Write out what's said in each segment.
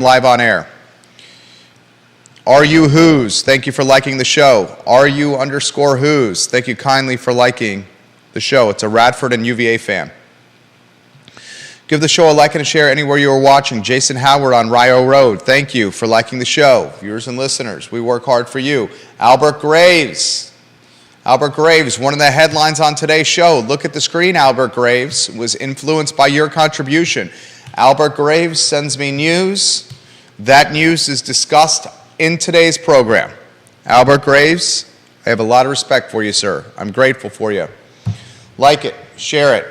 live on air. Are you who's? Thank you for liking the show. Are you underscore who's? Thank you kindly for liking the show. It's a Radford and UVA fan. Give the show a like and a share anywhere you are watching. Jason Howard on Rio Road. Thank you for liking the show. Viewers and listeners, we work hard for you. Albert Graves. Albert Graves, one of the headlines on today's show. Look at the screen, Albert Graves. Was influenced by your contribution. Albert Graves sends me news. That news is discussed in today's program. Albert Graves, I have a lot of respect for you, sir. I'm grateful for you. Like it, share it,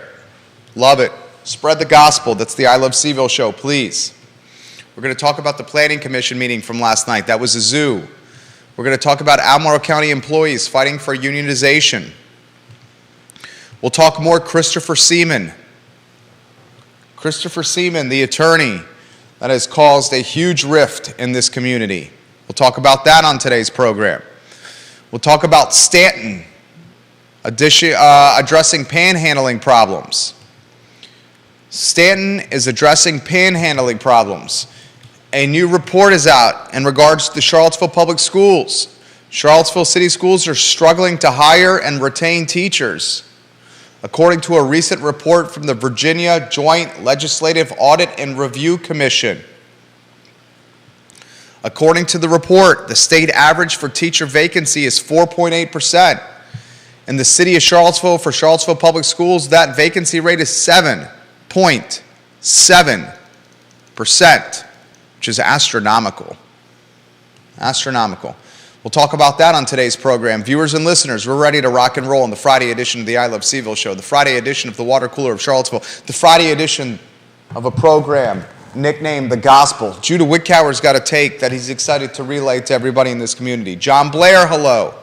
love it. Spread the gospel. That's the I Love CVille show, please. We're going to talk about the Planning Commission meeting from last night. That was a zoo. We're going to talk about Albemarle County employees fighting for unionization. We'll talk more Christopher Seaman. Christopher Seaman, the attorney that has caused a huge rift in this community. We'll talk about that on today's program. We'll talk about Stanton addressing panhandling problems. Stanton is addressing panhandling problems. A new report is out in regards to the Charlottesville Public Schools. Charlottesville City Schools are struggling to hire and retain teachers. According to a recent report from the Virginia Joint Legislative Audit and Review Commission. According to the report, the state average for teacher vacancy is 4.8%. In the city of Charlottesville, for Charlottesville Public Schools, that vacancy rate is 7.7%, which is astronomical. Astronomical. We'll talk about that on today's program. Viewers and listeners, we're ready to rock and roll on the Friday edition of the I Love CVille show, the Friday edition of the Water Cooler of Charlottesville, the Friday edition of a program nicknamed The Gospel. Judah Wickower's got a take that he's excited to relay to everybody in this community. John Blair, hello.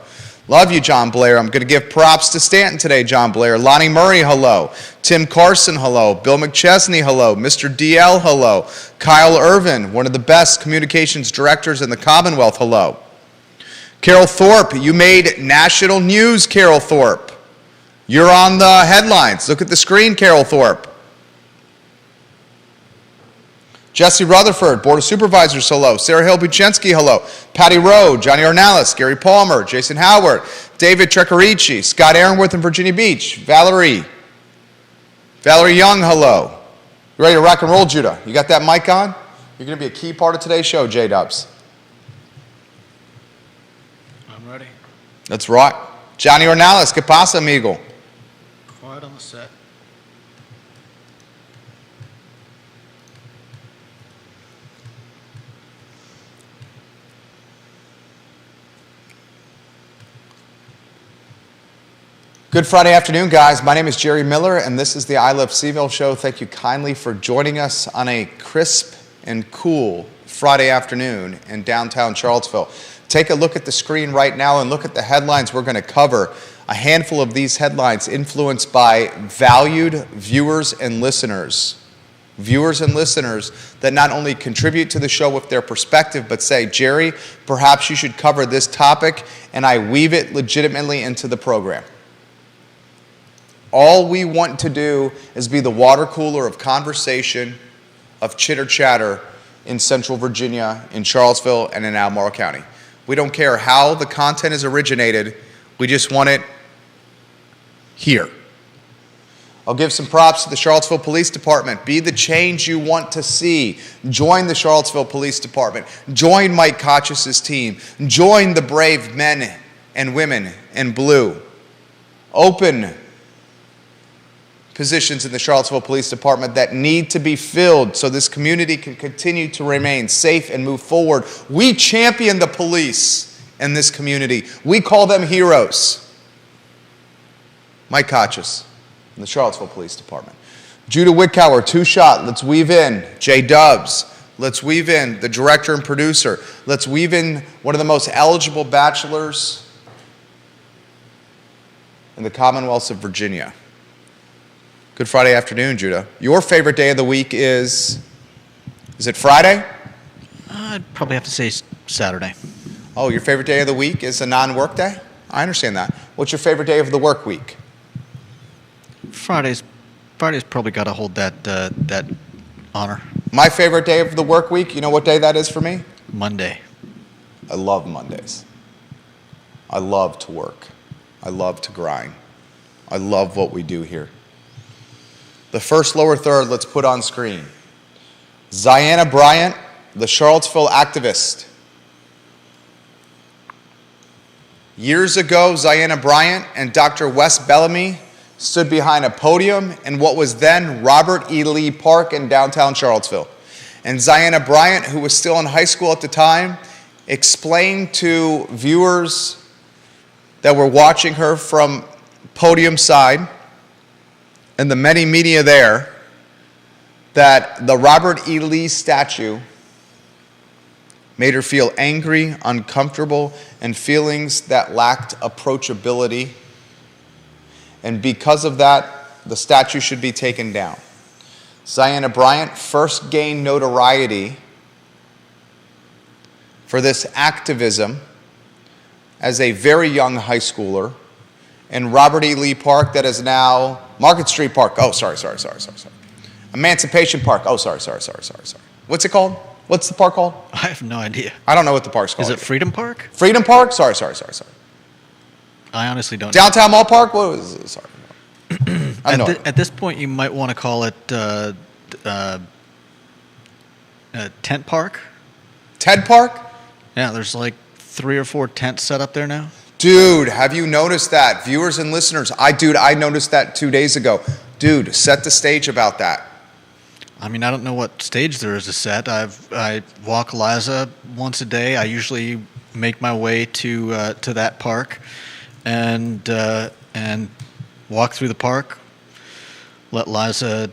Love you, John Blair. I'm going to give props to Stanton today, John Blair. Lonnie Murray, hello. Tim Carson, hello. Bill McChesney, hello. Mr. DL, hello. Kyle Irvin, one of the best communications directors in the Commonwealth, hello. Carol Thorpe, you made national news, Carol Thorpe. You're on the headlines. Look at the screen, Carol Thorpe. Jesse Rutherford, Board of Supervisors, hello. Sarah Hill-Buchensky, hello. Patty Rowe, Johnny Ornalis, Gary Palmer, Jason Howard, David Trecarici, Scott Aaronworth in Virginia Beach, Valerie Young, hello. You ready to rock and roll, Judah? You got that mic on? You're going to be a key part of today's show, J-Dubs. I'm ready. Let's rock. Johnny Ornalis, ¿qué pasa, amigo? Quiet on the set. Good Friday afternoon, guys. My name is Jerry Miller, and this is the I Love CVille show. Thank you kindly for joining us on a crisp and cool Friday afternoon in downtown Charlottesville. Take a look at the screen right now and look at the headlines we're going to cover. A handful of these headlines influenced by valued viewers and listeners. Viewers and listeners that not only contribute to the show with their perspective, but say, Jerry, perhaps you should cover this topic, and I weave it legitimately into the program. All we want to do is be the water cooler of conversation, of chitter-chatter in Central Virginia, in Charlottesville, and in Albemarle County. We don't care how the content is originated. We just want it here. I'll give some props to the Charlottesville Police Department. Be the change you want to see. Join the Charlottesville Police Department. Join Mike Kochis' team. Join the brave men and women in blue. Open positions in the Charlottesville Police Department that need to be filled so this community can continue to remain safe and move forward. We champion the police in this community. We call them heroes. Mike Kochis in the Charlottesville Police Department. Judah Wickower, two-shot. Let's weave in J-Dubs. Let's weave in the director and producer. Let's weave in one of the most eligible bachelors in the Commonwealth of Virginia. Good Friday afternoon, Judah. Your favorite day of the week is it Friday? I'd probably have to say Saturday. Oh, your favorite day of the week is a non-work day? I understand that. What's your favorite day of the work week? Friday's probably got to hold that honor. My favorite day of the work week, you know what day that is for me? Monday. I love Mondays. I love to work. I love to grind. I love what we do here. The first lower third, let's put on screen. Ziana Bryant, the Charlottesville activist. Years ago, Ziana Bryant and Dr. Wes Bellamy stood behind a podium in what was then Robert E. Lee Park in downtown Charlottesville. And Ziana Bryant, who was still in high school at the time, explained to viewers that were watching her from podium side and the many media there that the Robert E. Lee statue made her feel angry, uncomfortable, and feelings that lacked approachability. And because of that, the statue should be taken down. Ziana Bryant first gained notoriety for this activism as a very young high schooler in Robert E. Lee Park, that is now Market Street Park. Oh, sorry. Emancipation Park. Oh, sorry. What's it called? What's the park called? I have no idea. I don't know what the park's called. Is it Freedom Park? Freedom Park? Sorry. I honestly don't know. Downtown Mall Park? What was it? Sorry. At this point, you might want to call it Tent Park. Ted Park? Yeah, there's like 3 or 4 tents set up there now. Dude, have you noticed that? Viewers and listeners, I noticed that 2 days ago. Dude, set the stage about that. I mean, I don't know what stage there is to set. I walk Liza once a day. I usually make my way to that park, and walk through the park. Let Liza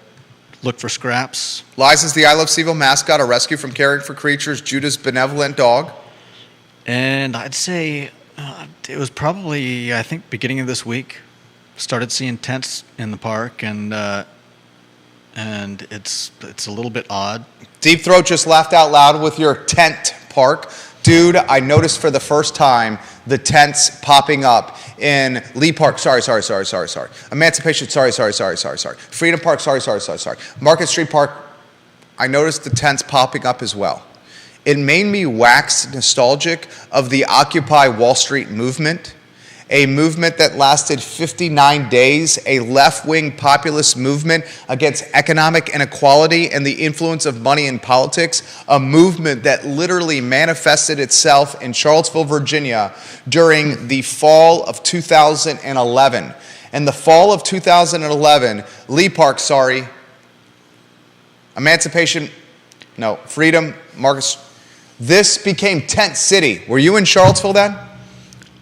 look for scraps. Liza's the I Love Seville mascot, a rescue from Caring for Creatures, Judah's benevolent dog. And I'd say it was probably, I think, beginning of this week. Started seeing tents in the park, and it's a little bit odd. Deep Throat just laughed out loud with your tent park. Dude, I noticed for the first time the tents popping up in Lee Park. Sorry. Emancipation. Sorry. Freedom Park. Sorry. Market Street Park. I noticed the tents popping up as well. It made me wax nostalgic of the Occupy Wall Street movement, a movement that lasted 59 days, a left-wing populist movement against economic inequality and the influence of money in politics, a movement that literally manifested itself in Charlottesville, Virginia during the fall of 2011. In the fall of 2011, Lee Park, Freedom, Marcus, this became Tent City. Were you in Charlottesville then?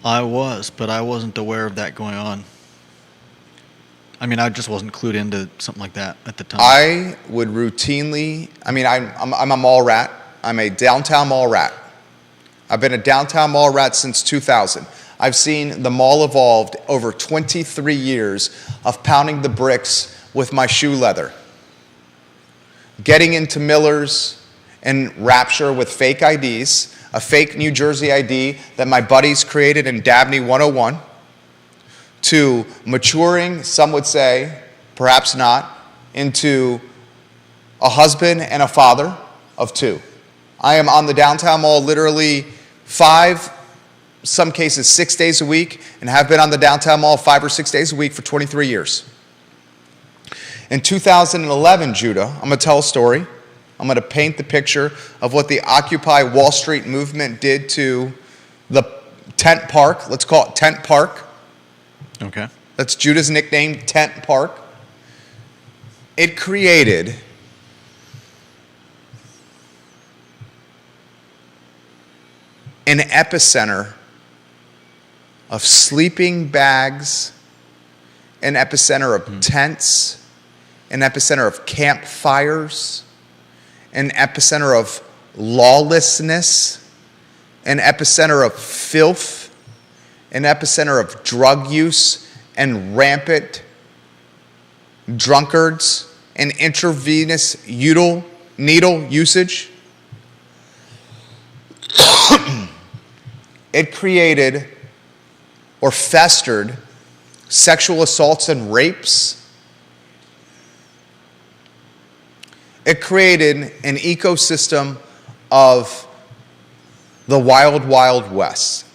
I was, but I wasn't aware of that going on. I mean, I just wasn't clued into something like that at the time. I would routinely, I'm a mall rat. I'm a downtown mall rat. I've been a downtown mall rat since 2000. I've seen the mall evolved over 23 years of pounding the bricks with my shoe leather. Getting into Miller's and Rapture with fake IDs, a fake New Jersey ID that my buddies created in Dabney 101, to maturing, some would say, perhaps not, into a husband and a father of 2. I am on the downtown mall literally 5, some cases 6 days a week, and have been on the downtown mall 5 or 6 days a week for 23 years. In 2011, Judah, I'm going to tell a story. I'm going to paint the picture of what the Occupy Wall Street movement did to the Tent Park. Let's call it Tent Park. Okay. That's Judah's nickname, Tent Park. It created an epicenter of sleeping bags, an epicenter of tents, an epicenter of campfires, an epicenter of lawlessness, an epicenter of filth, an epicenter of drug use and rampant drunkards and intravenous needle usage. It created or festered sexual assaults and rapes. It created an ecosystem of the wild, wild west.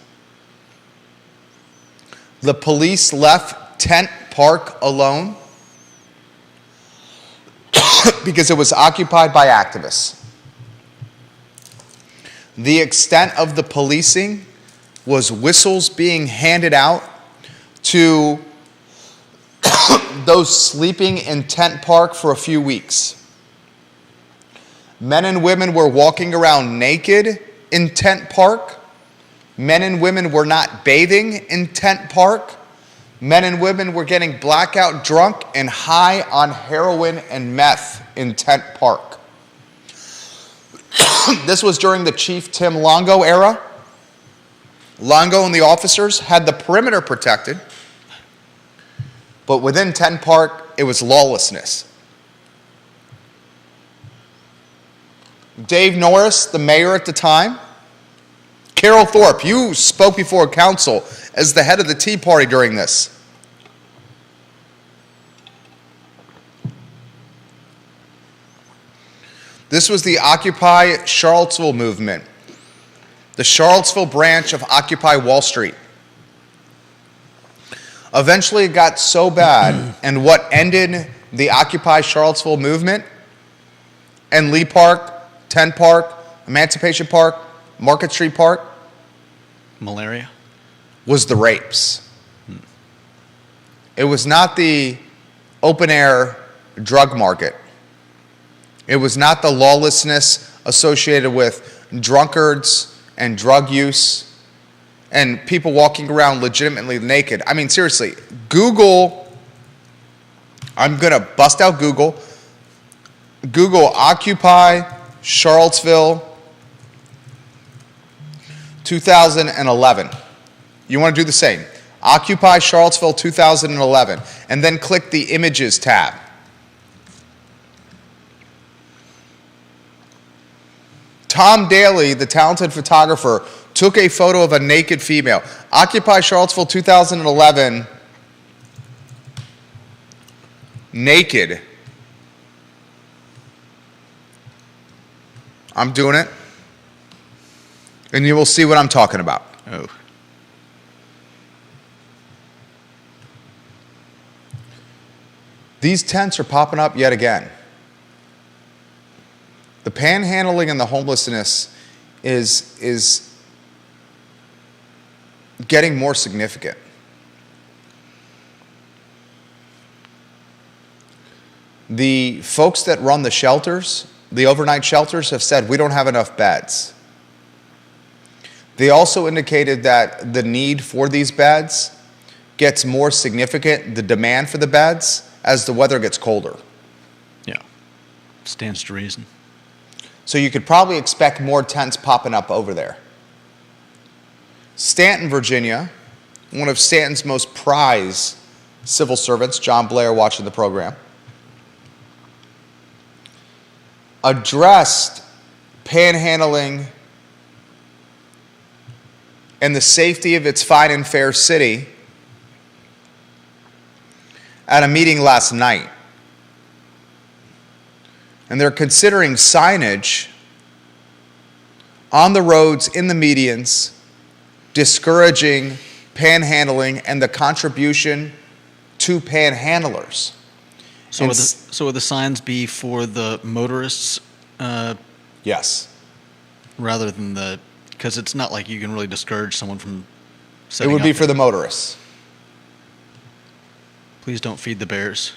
The police left Tent Park alone because it was occupied by activists. The extent of the policing was whistles being handed out to those sleeping in Tent Park for a few weeks. Men and women were walking around naked in Tent Park. Men and women were not bathing in Tent Park. Men and women were getting blackout drunk and high on heroin and meth in Tent Park. This was during the Chief Tim Longo era. Longo and the officers had the perimeter protected, but within Tent Park, it was lawlessness. Dave Norris, the mayor at the time, Carol Thorpe, you spoke before council as the head of the Tea Party during this. This was the Occupy Charlottesville movement, the Charlottesville branch of Occupy Wall Street. Eventually it got so bad, and what ended the Occupy Charlottesville movement and Lee Park, Tent Park, Emancipation Park, Market Street Park, Malaria? was the rapes. It was not the open air drug market. It was not the lawlessness associated with drunkards and drug use and people walking around legitimately naked. I mean, seriously, Google, I'm going to bust out Google. Google Occupy Charlottesville 2011. You want to do the same. Occupy Charlottesville 2011, and then click the Images tab. Tom Daly, the talented photographer, took a photo of a naked female. Occupy Charlottesville 2011, naked. I'm doing it, and you will see what I'm talking about. Oh. These tents are popping up yet again. The panhandling and the homelessness is getting more significant. The folks that run the shelters, the overnight shelters, have said we don't have enough beds. They also indicated that the need for these beds gets more significant, the demand for the beds, as the weather gets colder. Yeah. Stands to reason. So you could probably expect more tents popping up over there. Stanton, Virginia, one of Stanton's most prized civil servants, John Blair, watching the program, addressed panhandling and the safety of its fine and fair city at a meeting last night. And they're considering signage on the roads, in the medians, discouraging panhandling and the contribution to panhandlers. So would the signs be for the motorists Yes. rather than the... Because it's not like you can really discourage someone from It setting would be up for there. the motorists. Please don't feed the bears.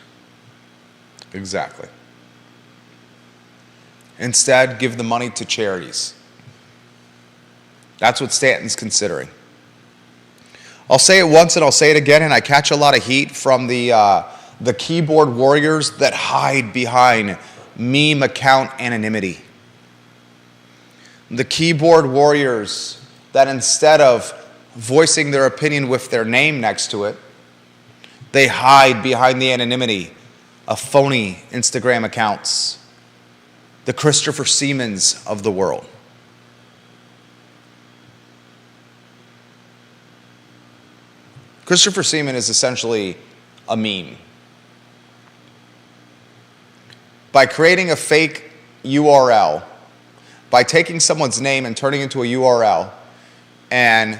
Exactly. Instead, give the money to charities. That's what Stanton's considering. I'll say it once and I'll say it again, and I catch a lot of heat from the keyboard warriors that hide behind meme account anonymity. The keyboard warriors that instead of voicing their opinion with their name next to it, they hide behind the anonymity of phony Instagram accounts. The Christopher Siemens of the world. Christopher Seaman is essentially a meme. by creating a fake URL, by taking someone's name and turning it into a URL, and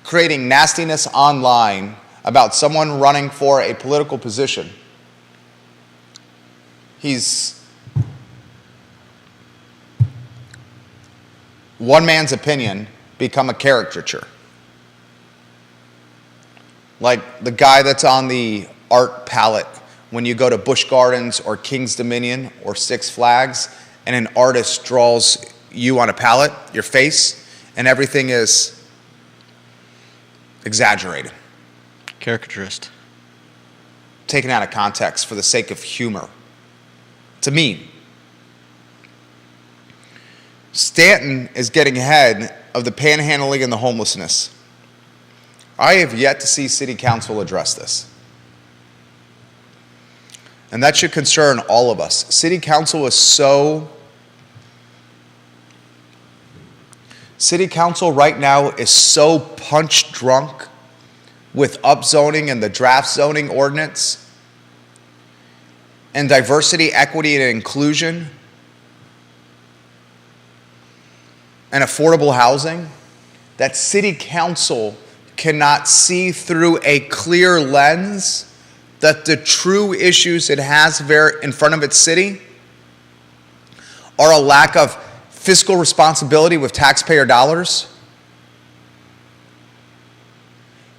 creating nastiness online about someone running for a political position, he's one man's opinion become a caricature. Like the guy that's on the art palette when you go to Busch Gardens or King's Dominion or Six Flags, and an artist draws you on a palette, your face, and everything is exaggerated. Caricaturist. Taken out of context for the sake of humor. It's a meme. Stanton is getting ahead of the panhandling and the homelessness. I have yet to see City Council address this. And that should concern all of us. City Council right now is so punch drunk with upzoning and the draft zoning ordinance and diversity, equity, and inclusion and affordable housing that City Council cannot see through a clear lens that the true issues it has there in front of its city are a lack of fiscal responsibility with taxpayer dollars,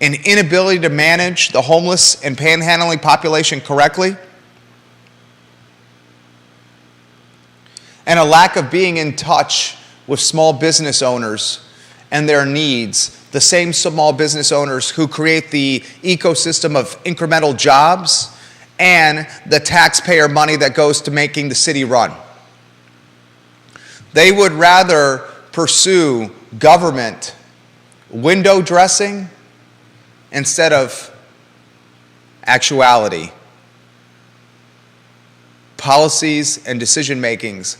an inability to manage the homeless and panhandling population correctly, and a lack of being in touch with small business owners and their needs, the same small business owners who create the ecosystem of incremental jobs and the taxpayer money that goes to making the city run. They would rather pursue government window dressing instead of actuality, policies, and decision makings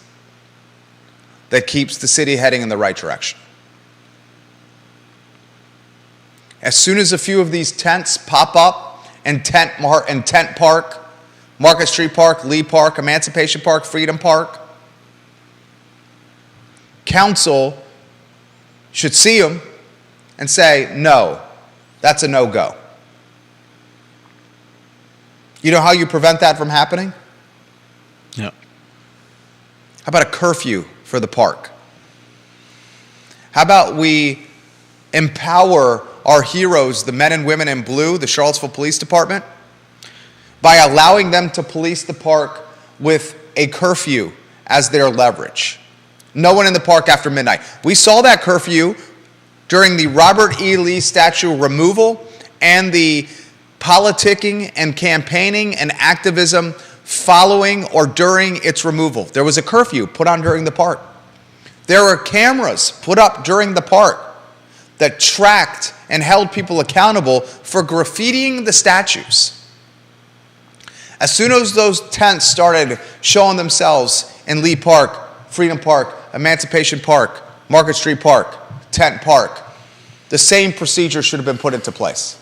that keeps the city heading in the right direction. As soon as a few of these tents pop up in Tent Park, Market Street Park, Lee Park, Emancipation Park, Freedom Park, council should see them and say, no, that's a no-go. You know how you prevent that from happening? Yep. How about a curfew for the park? How about we empower our heroes, the men and women in blue, the Charlottesville Police Department, by allowing them to police the park with a curfew as their leverage? No one in the park after midnight. We saw that curfew during the Robert E. Lee statue removal and the politicking and campaigning and activism following or during its removal. There was a curfew put on during the park. There were cameras put up during the park that tracked and held people accountable for graffitiing the statues. As soon as those tents started showing themselves in Lee Park, Freedom Park, Emancipation Park, Market Street Park, Tent Park, the same procedure should have been put into place.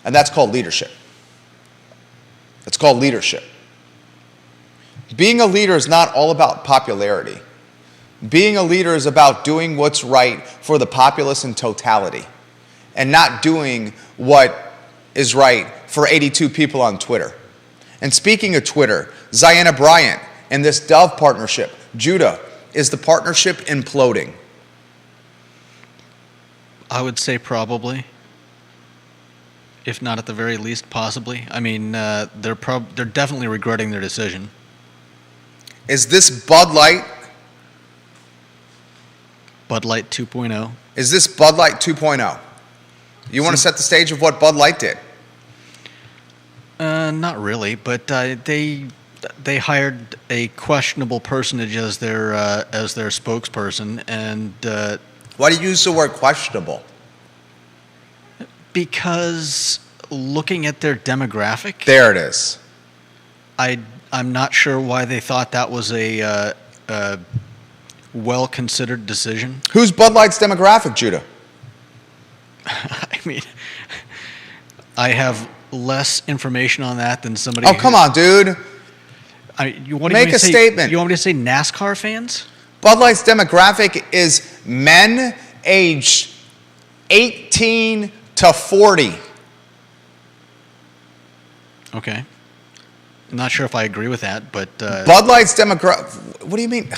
And that's called leadership. It's called leadership. Being a leader is not all about popularity. Being a leader is about doing what's right for the populace in totality and not doing what is right for 82 people on Twitter. And speaking of Twitter, Ziana Bryant and this Dove partnership, Judah, is the partnership imploding? I would say probably, if not at the very least possibly. I mean, they're definitely regretting their decision. Is this Bud Light? Bud Light 2.0. Is this Bud Light 2.0? You want to set the stage of what Bud Light did? Not really, but they hired a questionable personage as their spokesperson, and why do you use the word questionable? Because looking at their demographic, there it is. I'm not sure why they thought that was a well-considered decision. Who's Bud Light's demographic, Judah? I mean, I have less information on that than somebody. Oh, come on, dude. What do Make you want me to a say? statement. You want me to say NASCAR fans? Bud Light's demographic is men aged 18 to 40. Okay. I'm not sure if I agree with that, but Bud Light's demographic. What do you mean?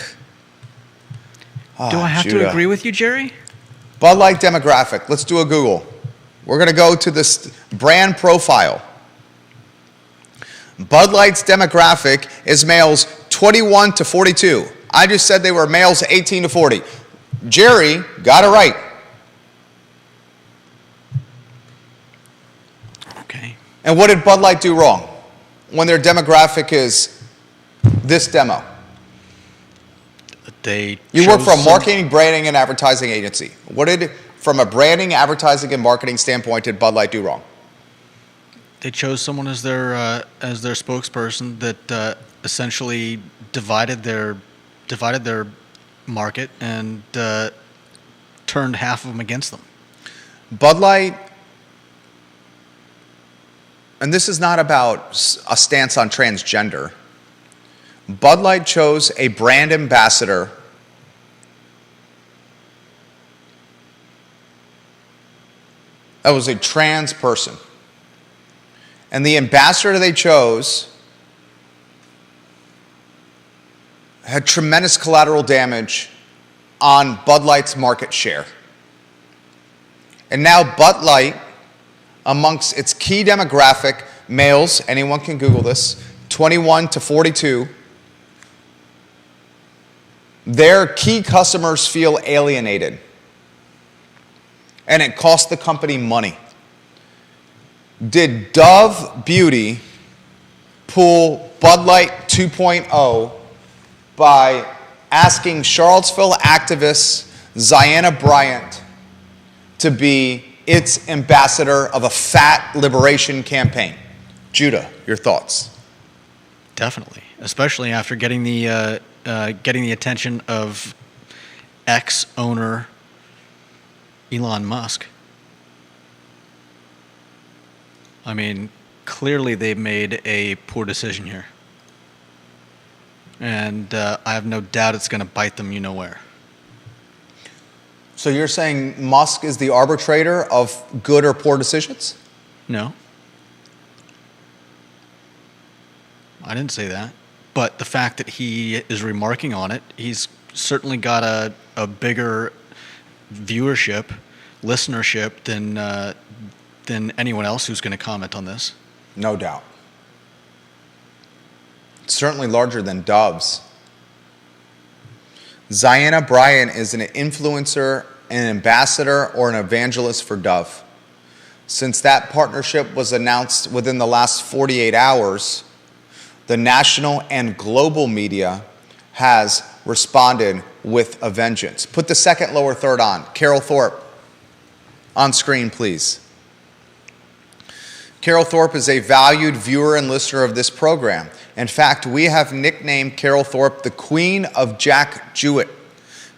do I have to agree with you, Jerry? Bud Light demographic. Let's do a Google. We're going to go to this brand profile. Bud Light's demographic is males 21 to 42. I just said they were males 18 to 40. Jerry got it right. Okay. And what did Bud Light do wrong when their demographic is this demo? You work for a marketing, branding, and advertising agency. What did, from a branding, advertising, and marketing standpoint, did Bud Light do wrong? They chose someone as their spokesperson that essentially divided their market and turned half of them against them. Bud Light, and this is not about a stance on transgender, Bud Light chose a brand ambassador that was a trans person. And the ambassador they chose had tremendous collateral damage on Bud Light's market share. And now Bud Light, amongst its key demographic, males, anyone can Google this, 21 to 42, their key customers feel alienated. And it cost the company money. Did Dove Beauty pull Bud Light 2.0 by asking Charlottesville activist Ziana Bryant to be its ambassador of a fat liberation campaign? Judah, your thoughts? Definitely, especially after getting the attention of ex-owner Elon Musk. I mean, clearly they made a poor decision here. And I have no doubt it's going to bite them you know where. So you're saying Musk is the arbitrator of good or poor decisions? No. I didn't say that. But the fact that he is remarking on it, he's certainly got a bigger viewership, listenership than anyone else who's going to comment on this. No doubt. Certainly larger than Dove's. Ziana Bryant is an influencer, an ambassador, or an evangelist for Dove. Since that partnership was announced within the last 48 hours, the national and global media has responded with a vengeance. Put the second lower third on. Carol Thorpe. On screen, please. Carol Thorpe is a valued viewer and listener of this program. In fact, we have nicknamed Carol Thorpe the Queen of Jack Jewett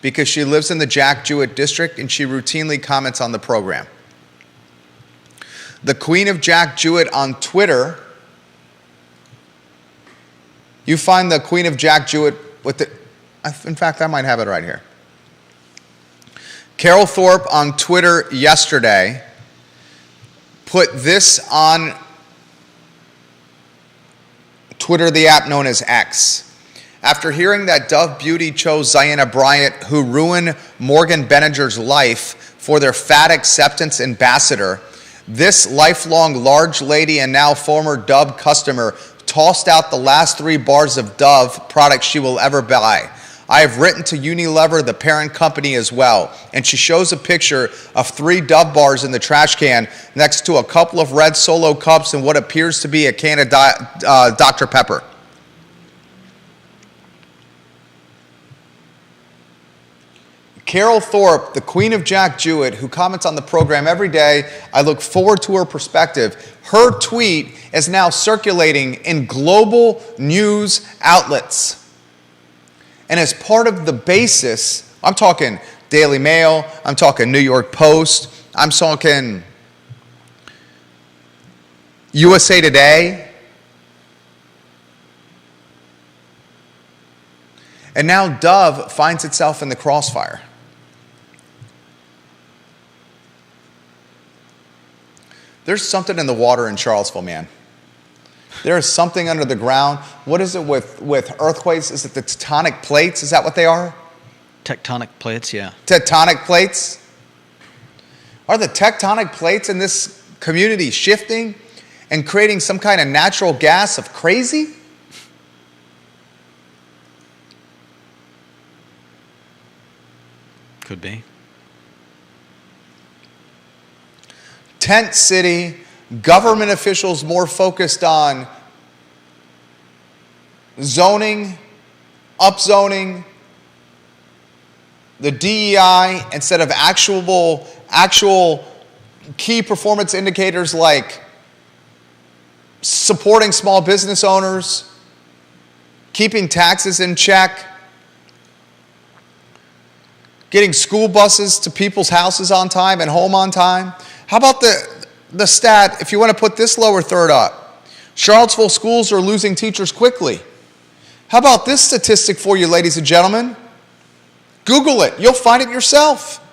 because she lives in the Jack Jewett district and she routinely comments on the program. The Queen of Jack Jewett on Twitter. You find the Queen of Jack Jewett with the, in fact, I might have it right here. Carol Thorpe on Twitter yesterday put this on Twitter, the app known as X. After hearing that Dove Beauty chose Ziana Bryant, who ruined Morgan Benninger's life, for their fat acceptance ambassador, this lifelong large lady and now former Dove customer tossed out the last 3 bars of Dove products she will ever buy. I have written to Unilever, the parent company, as well, and she shows a picture of 3 Dove bars in the trash can next to a couple of red Solo cups and what appears to be a can of Dr. Pepper. Carol Thorpe, the Queen of Jack Jewett, who comments on the program every day, I look forward to her perspective. Her tweet is now circulating in global news outlets. And as part of the basis, I'm talking Daily Mail, I'm talking New York Post, I'm talking USA Today. And now Dove finds itself in the crossfire. There's something in the water in Charlottesville, man. There is something under the ground. What is it with earthquakes? Is it the tectonic plates? Is that what they are? Tectonic plates, yeah. Tectonic plates? Are the tectonic plates in this community shifting and creating some kind of natural gas of crazy? Could be. Tent city, government officials more focused on zoning, upzoning, the DEI instead of actual key performance indicators like supporting small business owners, keeping taxes in check, getting school buses to people's houses on time and home on time. How about the stat, if you want to put this lower third up, Charlottesville schools are losing teachers quickly. How about this statistic for you, ladies and gentlemen? Google it. You'll find it yourself.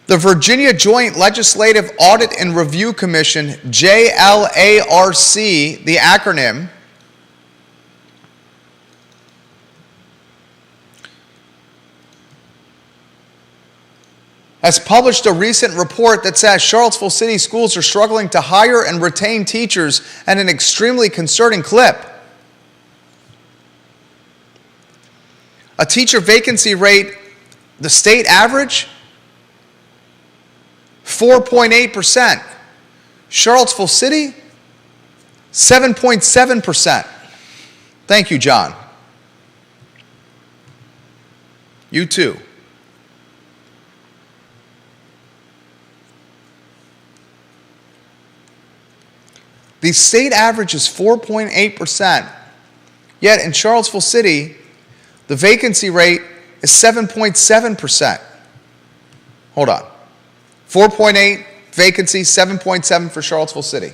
The Virginia Joint Legislative Audit and Review Commission, JLARC, the acronym, has published a recent report that says Charlottesville City schools are struggling to hire and retain teachers at an extremely concerning clip. A teacher vacancy rate, the state average, 4.8%. Charlottesville City, 7.7%. Thank you, John. You too. The state average is 4.8%, yet in Charlottesville City, the vacancy rate is 7.7%. Hold on. 4.8 vacancy, 7.7 for Charlottesville City.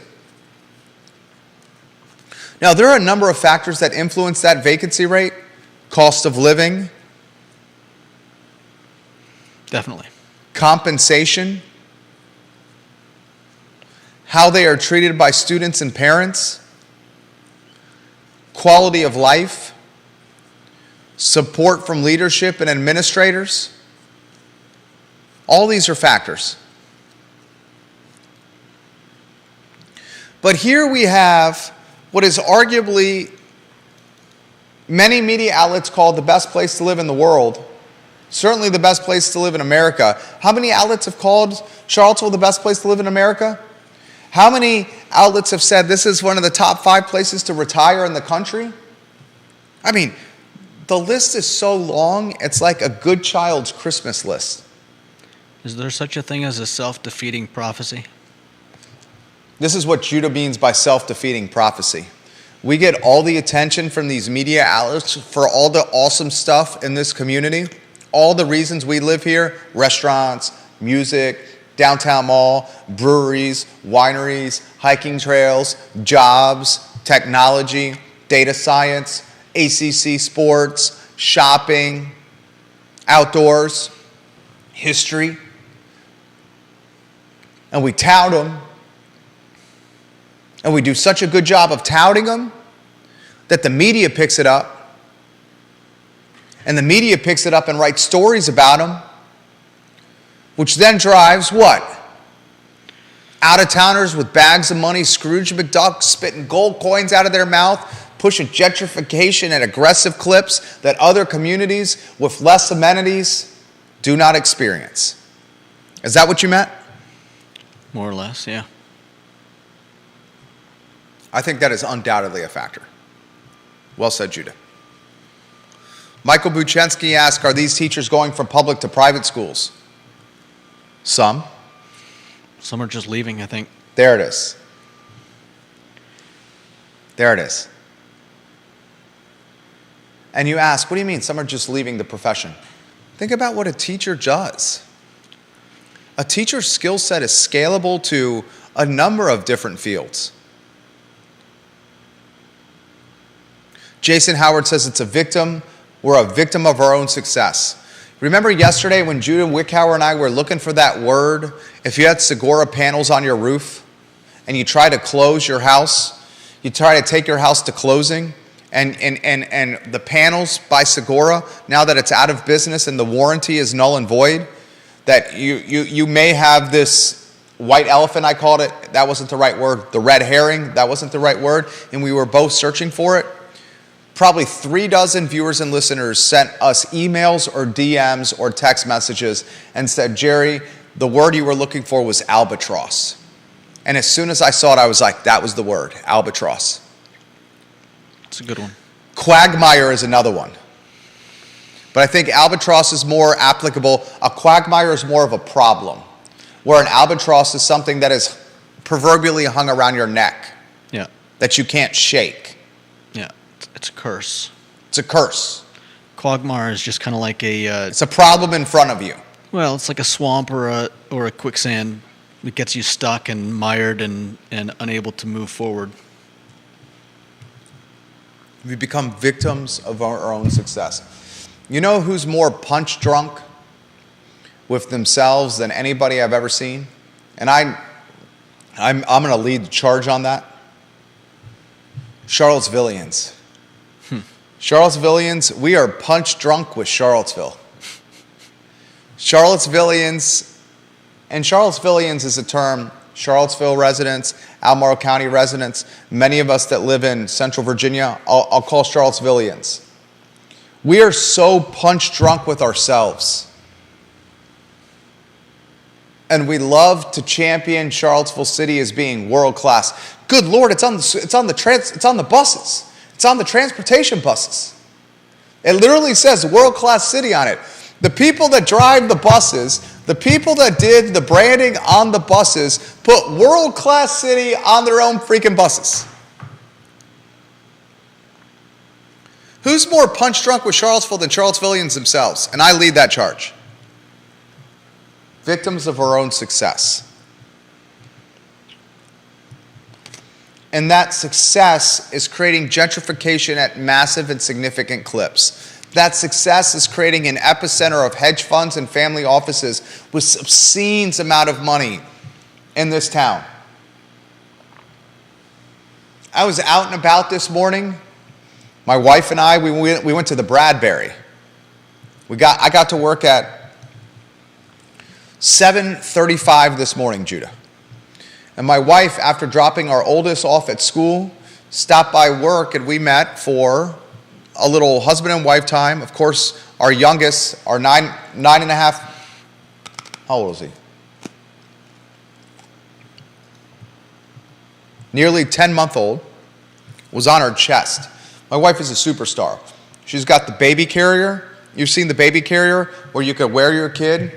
Now, there are a number of factors that influence that vacancy rate. Cost of living. Definitely. Compensation. How they are treated by students and parents. Quality of life. Support from leadership and administrators. All these are factors. But here we have what is arguably many media outlets call the best place to live in the world. Certainly the best place to live in America. How many outlets have called Charlottesville the best place to live in America? How many outlets have said this is one of the top 5 places to retire in the country? I mean, the list is so long, it's like a good child's Christmas list. Is there such a thing as a self-defeating prophecy? This is what Judah means by self-defeating prophecy. We get all the attention from these media outlets for all the awesome stuff in this community, all the reasons we live here, restaurants, music, downtown mall, breweries, wineries, hiking trails, jobs, technology, data science, ACC sports, shopping, outdoors, history. And we tout them. And we do such a good job of touting them that the media picks it up. And the media picks it up and writes stories about them, which then drives what? Out-of-towners with bags of money, Scrooge McDuck spitting gold coins out of their mouth, pushing gentrification at aggressive clips that other communities with less amenities do not experience. Is that what you meant? More or less, yeah. I think that is undoubtedly a factor. Well said, Judah. Michael Buchensky asked, are these teachers going from public to private schools? Some. Some are just leaving, I think. There it is. There it is. And you ask, what do you mean some are just leaving the profession? Think about what a teacher does. A teacher's skill set is scalable to a number of different fields. Jason Howard says it's a victim. We're a victim of our own success. Remember yesterday when Judah Wickhauer and I were looking for that word? If you had Segura panels on your roof and you try to close your house, you try to take your house to closing, and the panels by Segura, now that it's out of business and the warranty is null and void, that you may have this white elephant, I called it. That wasn't the right word. The red herring, that wasn't the right word. And we were both searching for it. Probably 36 viewers and listeners sent us emails or DMs or text messages and said, Jerry, the word you were looking for was albatross. And as soon as I saw it, I was like, that was the word, albatross. It's a good one. Quagmire is another one. But I think albatross is more applicable. A quagmire is more of a problem, where an albatross is something that is proverbially hung around your neck. Yeah. That you can't shake. Yeah. It's a curse. It's a curse. Quagmire is just kind of like it's a problem in front of you. Well, it's like a swamp or a quicksand that gets you stuck and mired and unable to move forward. We become victims of our own success. You know who's more punch drunk with themselves than anybody I've ever seen? And I'm going to lead the charge on that. Charlottesvillians. Charlottesvillians, we are punch drunk with Charlottesville. Charlottesvillians, and Charlottesvillians is a term, Charlottesville residents, Albemarle County residents, many of us that live in Central Virginia, I'll call Charlottesvillians. We are so punch drunk with ourselves. And we love to champion Charlottesville City as being world class. Good Lord, it's on the buses. It's on the transportation buses. It literally says world class city on it. The people that drive the buses, the people that did the branding on the buses, put world class city on their own freaking buses. Who's more punch drunk with Charlottesville than Charlottesvillians themselves? And I lead that charge. Victims of our own success. And that success is creating gentrification at massive and significant clips. That success is creating an epicenter of hedge funds and family offices with obscene amount of money in this town. I was out and about this morning. My wife and I, we went to the Bradbury. I got to work at 7:35 this morning, Judah. And my wife, after dropping our oldest off at school, stopped by work and we met for a little husband and wife time. Of course, our youngest, our nine and a half, how old is he? Nearly 10-month-old, was on her chest. My wife is a superstar. She's got the baby carrier. You've seen the baby carrier where you could wear your kid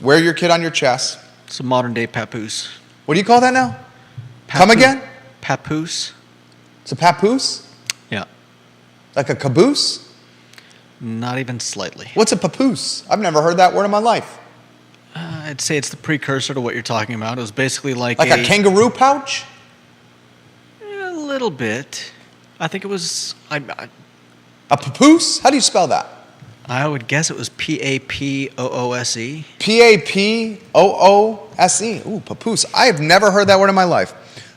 on your chest. It's a modern day papoose. What do you call that now? Come again? Papoose. It's a papoose? Yeah. Like a caboose? Not even slightly. What's a papoose? I've never heard that word in my life. I'd say it's the precursor to what you're talking about. It was basically like a kangaroo pouch? A little bit. I think it was... A papoose? How do you spell that? I would guess it was P-A-P-O-O-S-E. P-A-P-O-O-S-E. Ooh, papoose. I have never heard that word in my life.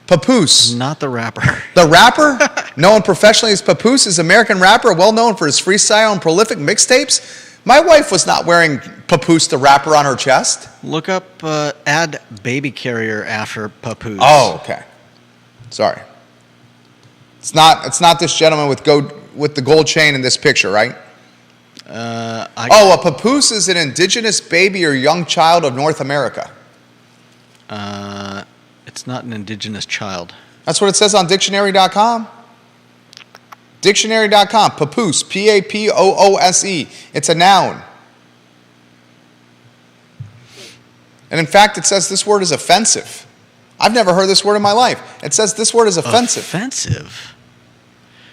Papoose. Not the rapper. The rapper? Known professionally as Papoose, is an American rapper, well known for his freestyle and prolific mixtapes. My wife was not wearing Papoose the rapper on her chest. Look up, add baby carrier after Papoose. Oh, okay. Sorry. It's not this gentleman with the gold chain in this picture, right? A papoose is an indigenous baby or young child of North America. It's not an indigenous child. That's what it says on dictionary.com. Dictionary.com, papoose, P-A-P-O-O-S-E. It's a noun. And in fact, it says this word is offensive. I've never heard this word in my life. It says this word is offensive. Offensive?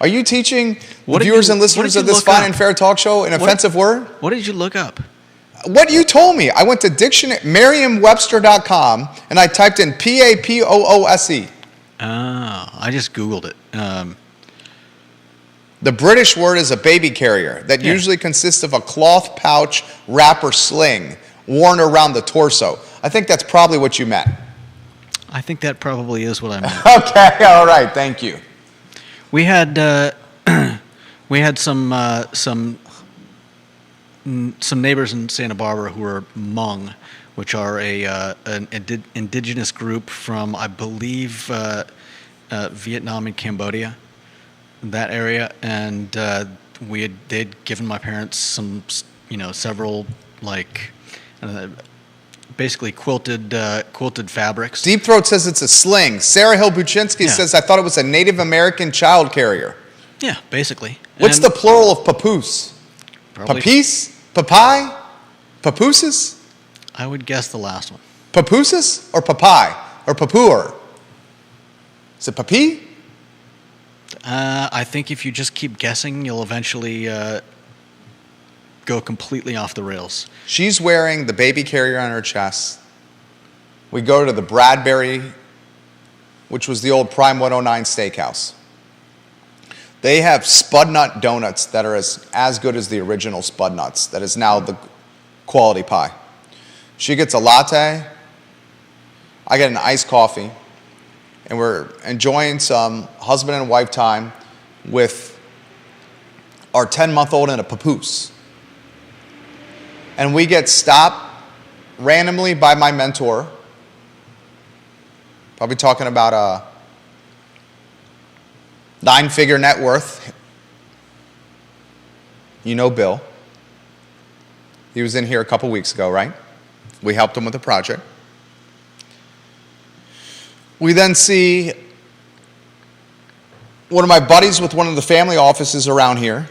Are you teaching the viewers and listeners of this fine and fair talk show an offensive word? What did you look up? What you told me. I went to Merriam-Webster.com and I typed in P-A-P-O-O-S-E. Oh, I just Googled it. The British word is a baby carrier that usually consists of a cloth pouch, wrap, or sling worn around the torso. I think that's probably what you meant. I think that probably is what I meant. Okay, all right, thank you. We had some neighbors in Santa Barbara who are Hmong, which are an indigenous group from, I believe, Vietnam and Cambodia, that area, and they'd given my parents some, several basically quilted fabrics. Deep Throat says it's a sling. Sarah Hill Buczynski says, I thought it was a Native American child carrier. Yeah, basically. What's And the plural of papoose? probably- Papice? Papai? Papooses? I would guess the last one. Papooses? Or papai? Or papoor? Is it papi? I think if you just keep guessing, you'll eventually go completely off the rails. She's wearing the baby carrier on her chest. We go to the Bradbury, which was the old Prime 109 Steakhouse. They have Spud Nut donuts that are as good as the original Spud Nuts, that is now the quality pie. She gets a latte, I get an iced coffee, and we're enjoying some husband and wife time with our 10-month-old and a papoose. And we get stopped randomly by my mentor, probably talking about a 9-figure net worth. You know Bill. He was in here a couple weeks ago, right? We helped him with a project. We then see one of my buddies with one of the family offices around here,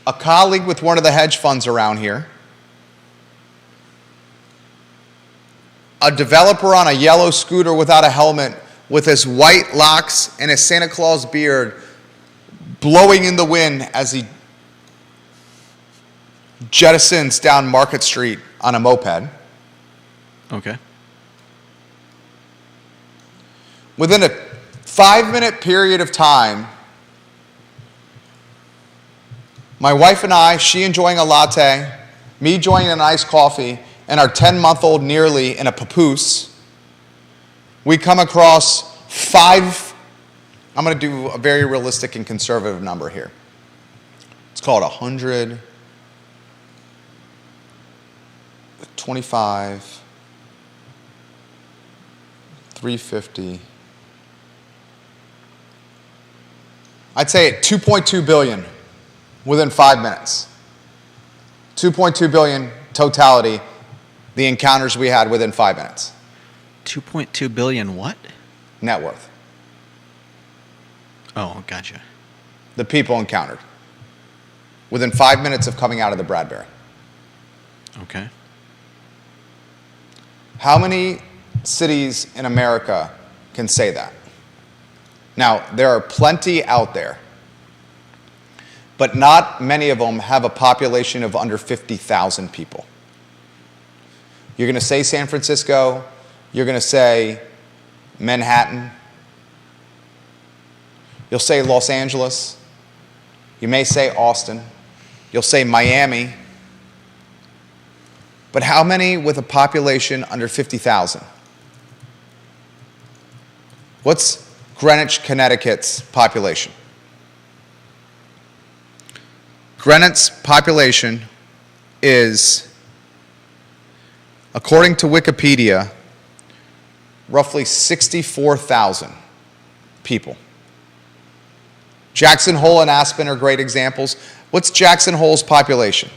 a colleague with one of the hedge funds around here, a developer on a yellow scooter without a helmet with his white locks and his Santa Claus beard blowing in the wind as he jettisons down Market Street on a moped. Okay. Within a 5-minute period of time, my wife and I, she enjoying a latte, me enjoying an iced coffee, and our 10-month-old nearly in a papoose, we come across 5, I'm going to do a very realistic and conservative number here. It's called 100, 25, 350. I'd say 2.2 billion within 5 minutes. 2.2 billion totality, the encounters we had within 5 minutes. 2.2 billion what? Net worth. Oh, gotcha. The people encountered within 5 minutes of coming out of the Bradbury. Okay. How many cities in America can say that? Now, there are plenty out there, but not many of them have a population of under 50,000 people. You're going to say San Francisco, you're going to say Manhattan, you'll say Los Angeles, you may say Austin, you'll say Miami, but how many with a population under 50,000? What's Greenwich, Connecticut's population? Greenwich's population is, according to Wikipedia, roughly 64,000 people. Jackson Hole and Aspen are great examples. What's Jackson Hole's population?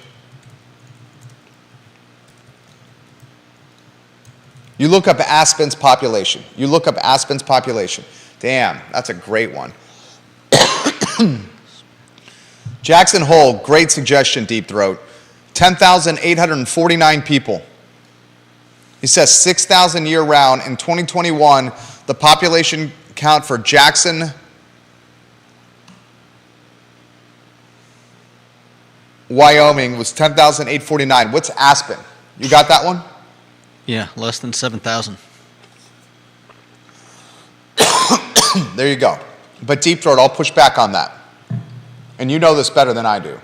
You look up Aspen's population. You look up Aspen's population. Damn, that's a great one. Jackson Hole, great suggestion, Deep Throat. 10,849 people. He says 6,000 year-round. In 2021, the population count for Jackson, Wyoming was 10,849. What's Aspen? You got that one? Yeah, less than 7,000. There you go. But Deep Throat, I'll push back on that. And you know this better than I do.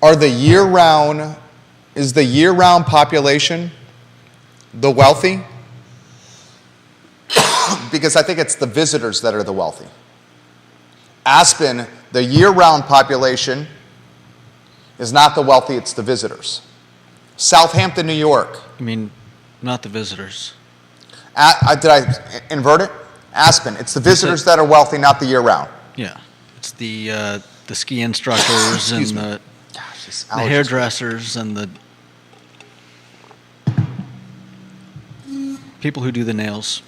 Is the year-round population the wealthy? Because I think it's the visitors that are the wealthy. Aspen, the year-round population, is not the wealthy, it's the visitors. Southampton, New York. I mean, not the visitors. Did I invert it? Aspen, it's the visitors that are wealthy, not the year-round. Yeah, it's the ski instructors and the allergies. hairdressers and the people who do the nails.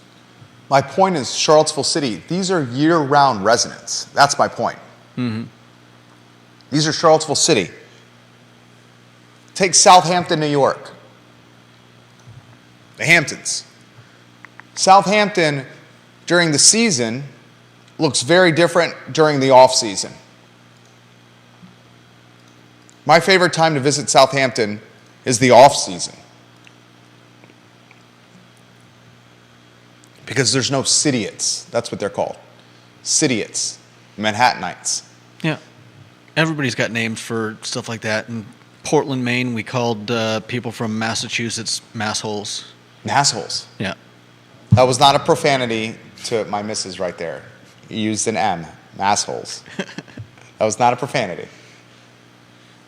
My point is Charlottesville City, these are year-round residents. That's my point. Mm-hmm. These are Charlottesville City. Take Southampton, New York. The Hamptons. Southampton, during the season, looks very different during the off-season. My favorite time to visit Southampton is the off-season. Because there's no Cityites. That's what they're called. Cityites. Manhattanites. Yeah. Everybody's got names for stuff like that. In Portland, Maine, we called people from Massachusetts massholes. Massholes. Yeah. That was not a profanity to my missus right there. You used an M. Massholes. That was not a profanity.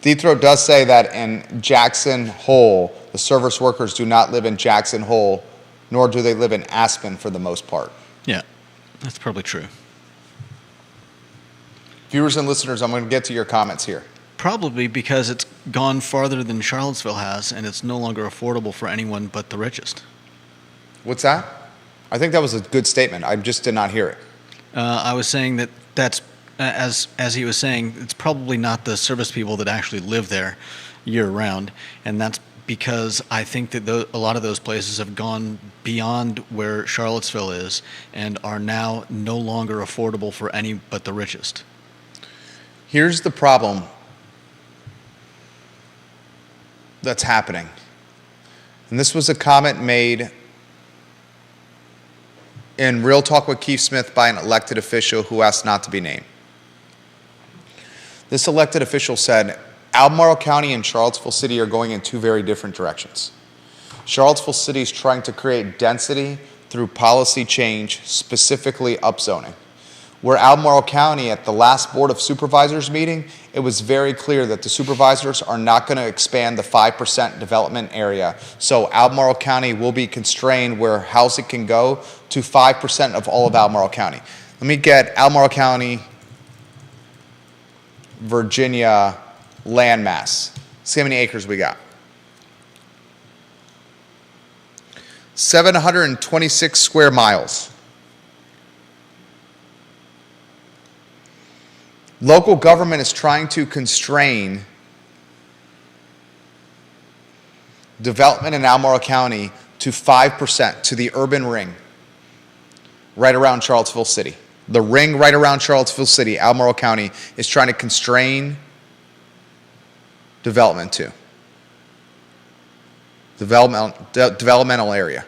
Deep Throat does say that in Jackson Hole, the service workers do not live in Jackson Hole, nor do they live in Aspen for the most part. Yeah, that's probably true. Viewers and listeners, I'm going to get to your comments here. Probably because it's gone farther than Charlottesville has, and it's no longer affordable for anyone but the richest. What's that? I think that was a good statement. I just did not hear it. I was saying that's as he was saying, it's probably not the service people that actually live there year-round, and that's because I think that a lot of those places have gone beyond where Charlottesville is and are now no longer affordable for any but the richest. Here's the problem that's happening. And this was a comment made in Real Talk with Keith Smith by an elected official who asked not to be named. This elected official said, Albemarle County and Charlottesville City are going in two very different directions. Charlottesville City is trying to create density through policy change, specifically upzoning. Where Albemarle County, at the last Board of Supervisors meeting, it was very clear that the supervisors are not going to expand the 5% development area. So Albemarle County will be constrained where housing can go to 5% of all of Albemarle County. Let me get Albemarle County, Virginia landmass. See how many acres we got. 726 square miles. Local government is trying to constrain development in Albemarle County to 5%, to the urban ring, right around Charlottesville City. The ring right around Charlottesville City, Albemarle County, is trying to constrain development to. Developmental area.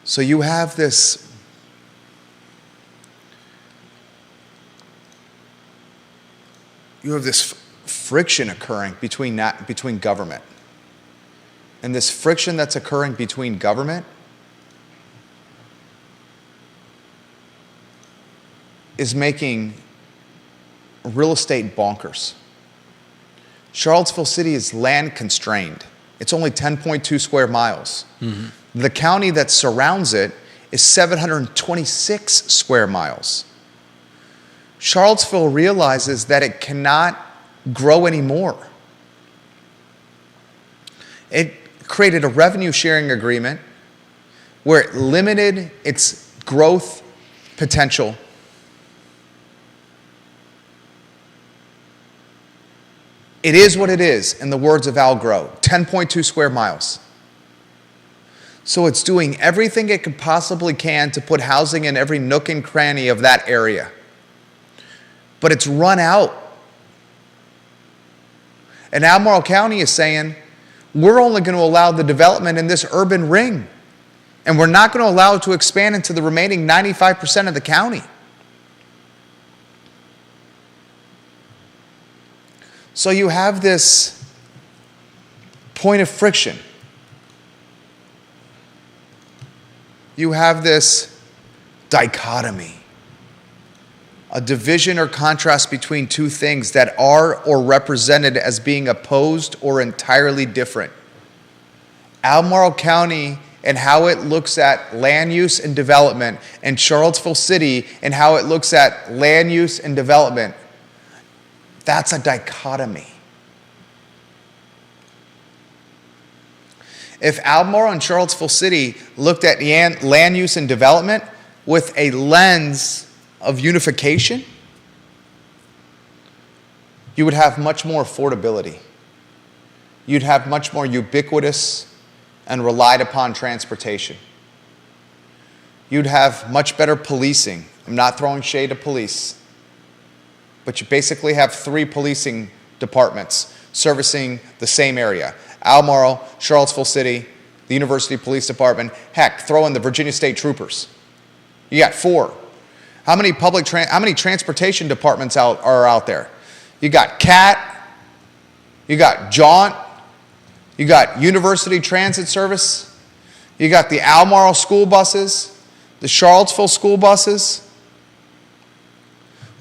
So you have this friction occurring between government. And this friction that's occurring between government is making real estate bonkers. Charlottesville City is land constrained. It's only 10.2 square miles. Mm-hmm. The county that surrounds it is 726 square miles. Charlottesville realizes that it cannot grow anymore. It created a revenue sharing agreement where it limited its growth potential. It is what it is, in the words of Al Groh, 10.2 square miles. So it's doing everything it could possibly can to put housing in every nook and cranny of that area. But it's run out. And Albemarle County is saying, we're only going to allow the development in this urban ring. And we're not going to allow it to expand into the remaining 95% of the county. So you have this point of friction. You have this dichotomy, a division or contrast between two things that are or represented as being opposed or entirely different. Albemarle County and how it looks at land use and development, and Charlottesville City and how it looks at land use and development, that's a dichotomy. If Albemarle and Charlottesville City looked at land use and development with a lens of unification, you would have much more affordability. You'd have much more ubiquitous and relied upon transportation. You'd have much better policing. I'm not throwing shade at police, but you basically have 3 policing departments servicing the same area. Albemarle, Charlottesville City, the University Police Department, heck, throw in the Virginia State Troopers. You got 4. How many transportation departments are out there? You got CAT, you got Jaunt, you got University Transit Service, you got the Albemarle school buses, the Charlottesville school buses.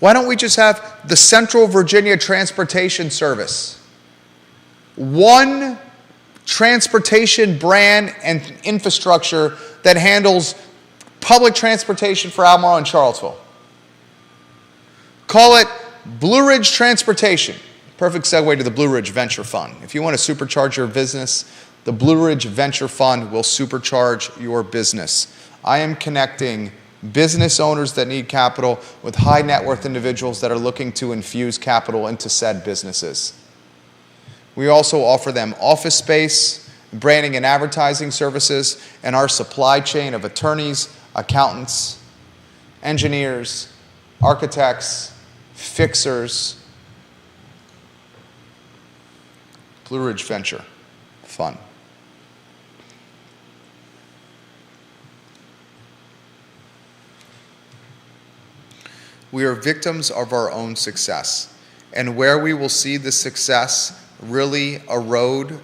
Why don't we just have the Central Virginia Transportation Service? One transportation brand and infrastructure that handles public transportation for Albemarle and Charlottesville. Call it Blue Ridge Transportation. Perfect segue to the Blue Ridge Venture Fund. If you want to supercharge your business, the Blue Ridge Venture Fund will supercharge your business. I am connecting business owners that need capital with high net worth individuals that are looking to infuse capital into said businesses. We also offer them office space, branding and advertising services, and our supply chain of attorneys, accountants, engineers, architects, fixers. Blue Ridge Venture Fund. We are victims of our own success, and where we will see the success really erode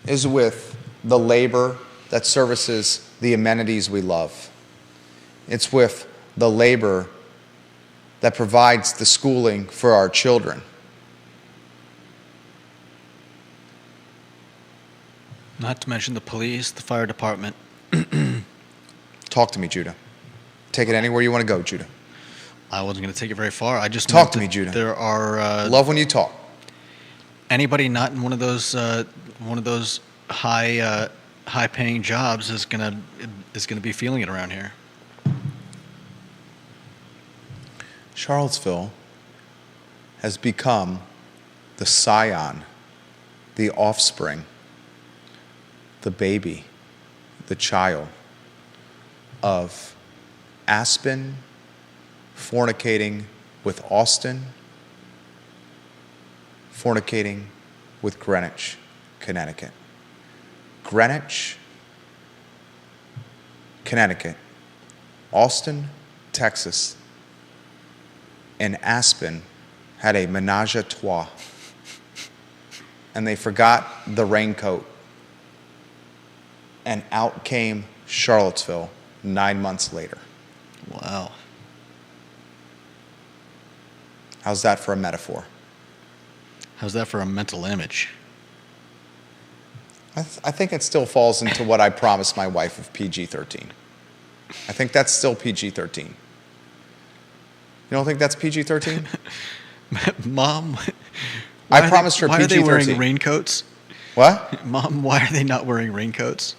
is with the labor that services the amenities we love. It's with the labor that provides the schooling for our children. Not to mention the police, the fire department. Talk to me, Judah. Take it anywhere you want to go, Judah. I wasn't going to take it very far. I just Talk to me, Judah. There are Love when you talk. anybody not in one of those high paying jobs is gonna be feeling it around here. Charlottesville has become the scion, the offspring, the baby, the child of Aspen fornicating with Austin, fornicating with Greenwich, Connecticut. Greenwich, Connecticut, Austin, Texas, and Aspen had a menage a trois, and they forgot the raincoat, and out came Charlottesville 9 months later. Wow. How's that for a metaphor? How's that for a mental image? I think it still falls into what I promised my wife of PG-13. I think that's still PG-13. You don't think that's PG-13? Mom, I promised her why PG-13. Are they wearing raincoats? What? Mom, why are they not wearing raincoats?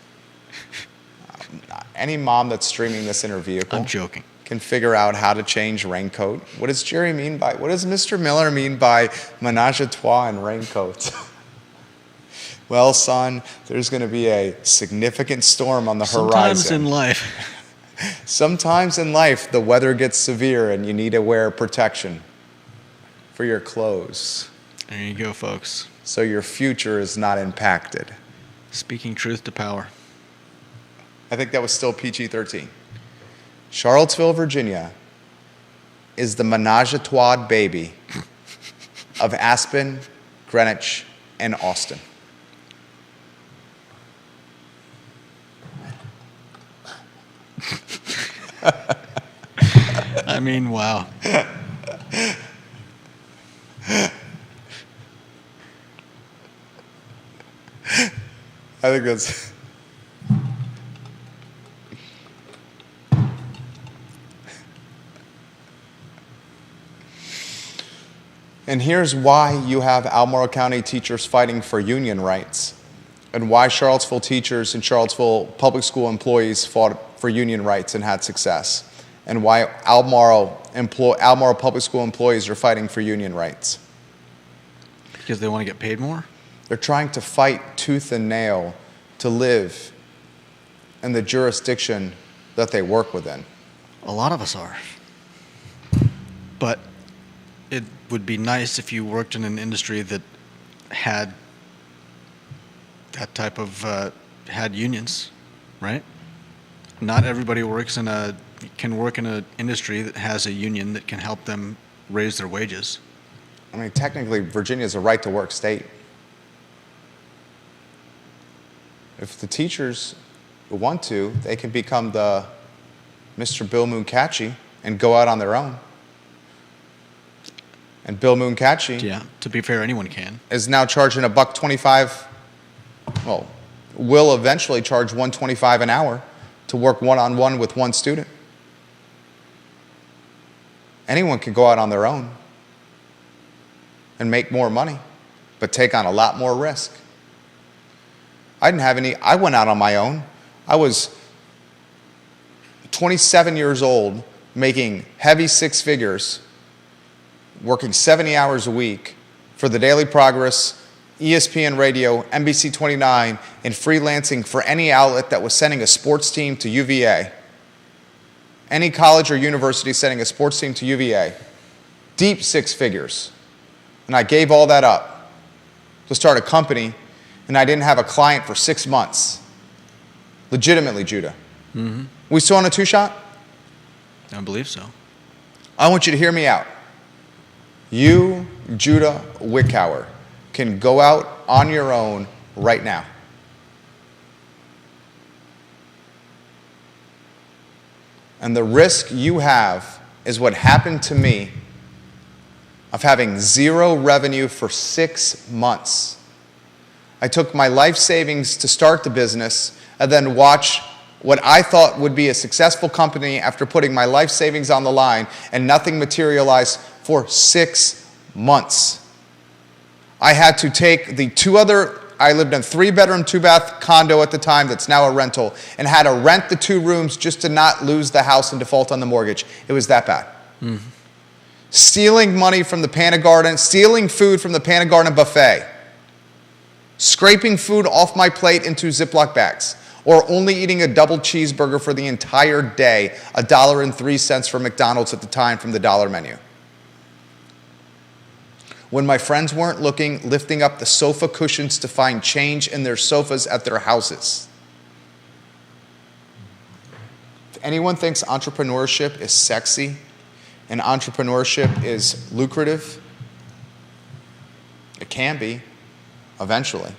Any mom that's streaming this in her vehicle I'm joking. can figure out how to change raincoat. What does Jerry mean by, what does Mr. Miller mean by menage a trois and raincoats? Well, son, there's going to be a significant storm on the horizon. Sometimes in life, the weather gets severe and you need to wear protection for your clothes. There you go, folks. So your future is not impacted. Speaking truth to power. I think that was still PG-13. Charlottesville, Virginia is the menage a trois baby of Aspen, Greenwich, and Austin. I mean, wow. I think that's... And here's why you have Albemarle County teachers fighting for union rights, and why Charlottesville teachers and Charlottesville public school employees fought for union rights and had success, and why Albemarle public school employees are fighting for union rights. Because they want to get paid more? They're trying to fight tooth and nail to live in the jurisdiction that they work within. A lot of us are. But it would be nice if you worked in an industry that had that type of had unions, right? Not everybody can work in an industry that has a union that can help them raise their wages. I mean, technically, Virginia is a right-to-work state. If the teachers want to, they can become the Mr. Bill Mooncachi and go out on their own. And Bill Mooncachi, Yeah, to be fair, anyone can. is now charging $1.25. Well, will eventually charge $1.25 an hour to work one-on-one with one student. Anyone can go out on their own and make more money, but take on a lot more risk. I went out on my own. I was 27 years old, making heavy six figures, working 70 hours a week for the Daily Progress, ESPN Radio, NBC 29, and freelancing for any outlet that was sending a sports team to UVA. Any college or university sending a sports team to UVA. Deep six figures. And I gave all that up to start a company, and I didn't have a client for 6 months. Legitimately, Judah. Mm-hmm. We still on a two-shot? I believe so. I want you to hear me out. You, Judah Wickower, can go out on your own right now. And the risk you have is what happened to me of having zero revenue for 6 months. I took my life savings to start the business and then watch what I thought would be a successful company after putting my life savings on the line, and nothing materialized for 6 months. I had to take I lived in a 3-bedroom, 2-bath condo at the time that's now a rental, and had to rent the 2 rooms just to not lose the house and default on the mortgage. It was that bad. Mm-hmm. Stealing money from the Panna Garden, stealing food from the Panna Garden buffet, scraping food off my plate into Ziploc bags, or only eating a double cheeseburger for the entire day, $1.03 for McDonald's at the time from the dollar menu. When my friends weren't looking, lifting up the sofa cushions to find change in their sofas at their houses. If anyone thinks entrepreneurship is sexy and entrepreneurship is lucrative, it can be, eventually.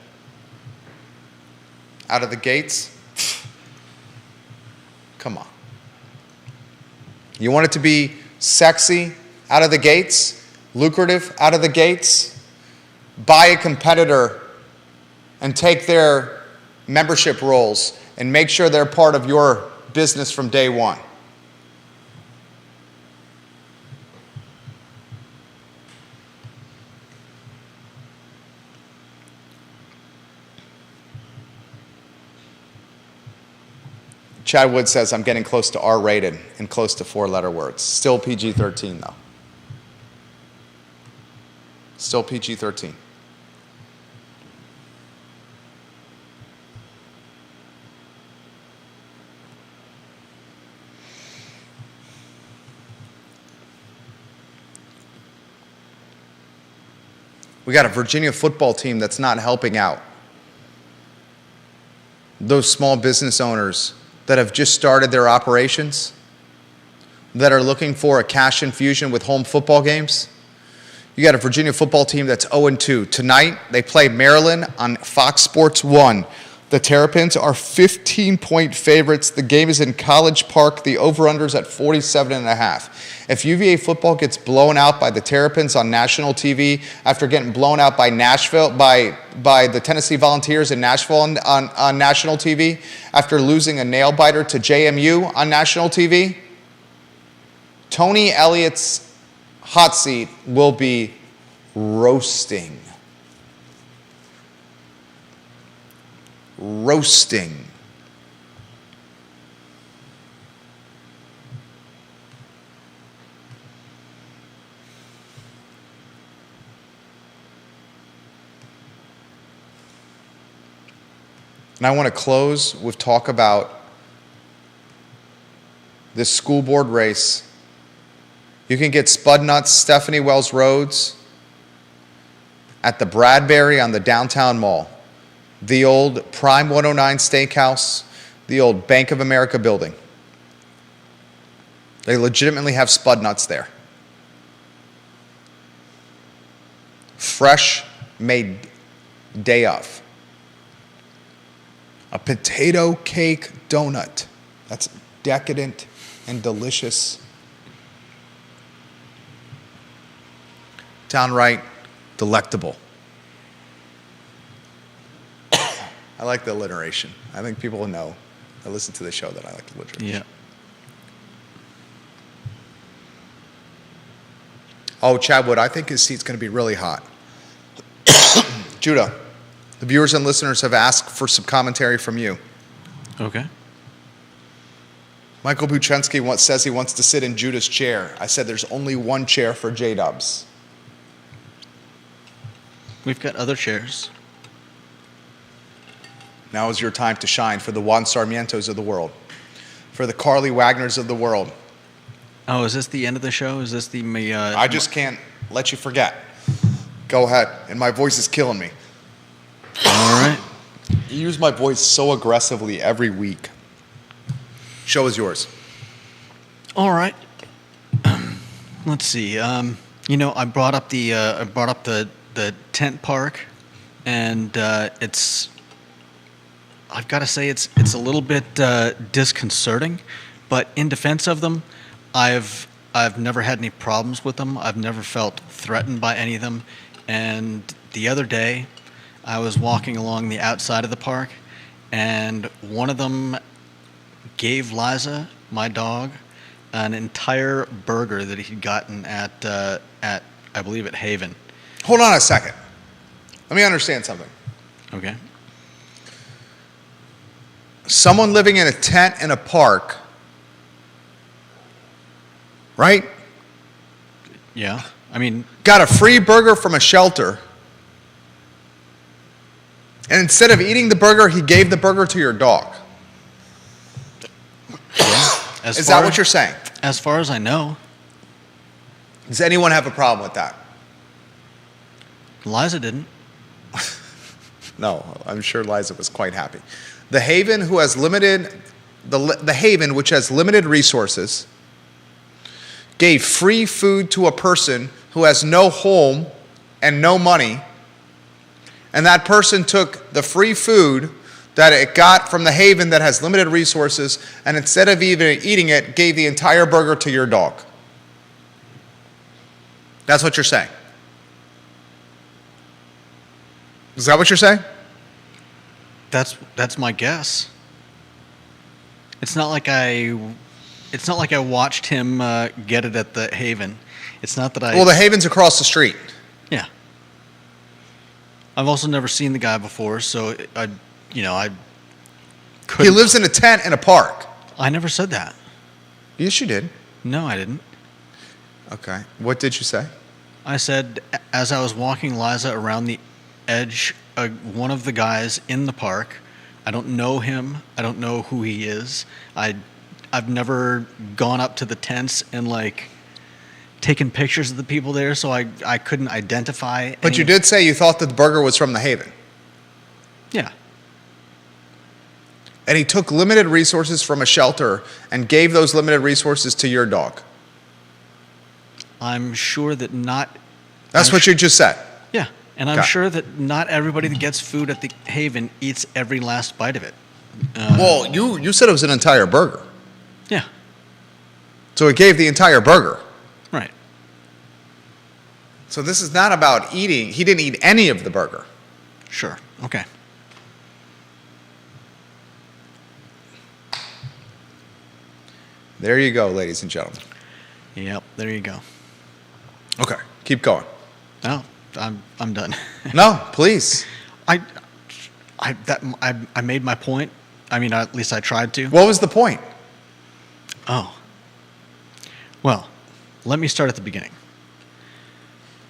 Out of the gates, come on. You want it to be sexy out of the gates? Lucrative out of the gates? Buy a competitor and take their membership roles and make sure they're part of your business from day one. Chad Wood says I'm getting close to R-rated and close to 4-letter words. Still PG-13 though. Still PG-13. We got a Virginia football team that's not helping out. those small business owners that have just started their operations, that are looking for a cash infusion with home football games. You got a Virginia football team that's 0-2. Tonight, they play Maryland on Fox Sports 1. The Terrapins are 15-point favorites. The game is in College Park. The over-under's at 47.5. If UVA football gets blown out by the Terrapins on national TV after getting blown out by Nashville, by the Tennessee Volunteers in Nashville on national TV, after losing a nail-biter to JMU on national TV, Tony Elliott's hot seat will be roasting. Roasting. And I want to close with talk about this school board race. You can get Spud Nuts, Stephanie Wells Rhodes at the Bradbury on the downtown mall. The old Prime 109 Steakhouse, the old Bank of America building. They legitimately have Spud Nuts there. Fresh, made day of. A potato cake donut. That's decadent and delicious. Downright delectable. I like the alliteration. I think people know that listen to the show that I like the alliteration. Yeah. Oh, Chadwood, I think his seat's going to be really hot. Judah, the viewers and listeners have asked for some commentary from you. Okay. Michael Buchensky says he wants to sit in Judah's chair. I said there's only one chair for J-Dubs. We've got other chairs. Now is your time to shine for the Juan Sarmientos of the world, for the Carly Wagners of the world. Oh, is this the end of the show? Is this the... I just can't let you forget. Go ahead. And my voice is killing me. All right. You use my voice so aggressively every week. Show is yours. All right. Let's see. I brought up the tent park, and it's... I've got to say it's a little bit disconcerting, but in defense of them, I've never had any problems with them. I've never felt threatened by any of them. And the other day, I was walking along the outside of the park, and one of them gave Liza, my dog, an entire burger that he'd gotten at I believe at Haven. Hold on a second. Let me understand something. Okay. Someone living in a tent in a park, right? Yeah. I mean, got a free burger from a shelter, and instead of eating the burger, he gave the burger to your dog. yeah. Is that what you're saying? As far as I know. Does anyone have a problem with that? Liza didn't. No, I'm sure Liza was quite happy. The Haven, who has limited, the Haven, which has limited resources, gave free food to a person who has no home and no money, and that person took the free food that it got from the Haven that has limited resources, and instead of even eating it, gave the entire burger to your dog. That's what you're saying. Is that what you're saying? That's my guess. It's not like I watched him get it at the Haven. It's not that I. Well, the Haven's across the street. Yeah. I've also never seen the guy before, so I couldn't. He lives in a tent in a park. I never said that. Yes, you did. No, I didn't. Okay. What did you say? I said, as I was walking Liza around the edge, one of the guys in the park, I don't know him, I don't know who he is, I've never gone up to the tents and taken pictures of the people there, so I couldn't identify. But you did say you thought that the burger was from the Haven. Yeah. And he took limited resources from a shelter and gave those limited resources to your dog. I'm sure that not. That's what you just said. Yeah, and I'm Okay. sure that not everybody that gets food at the Haven eats every last bite of it. Well, you said it was an entire burger. Yeah, So he gave the entire burger. right. So this is not about eating. He didn't eat any of the burger. Sure. Okay. There you go, ladies and gentlemen. Yep. There you go. Okay, keep going. No, I'm done. No, please. I made my point. I mean, at least I tried to. What was the point? Oh. Well, let me start at the beginning.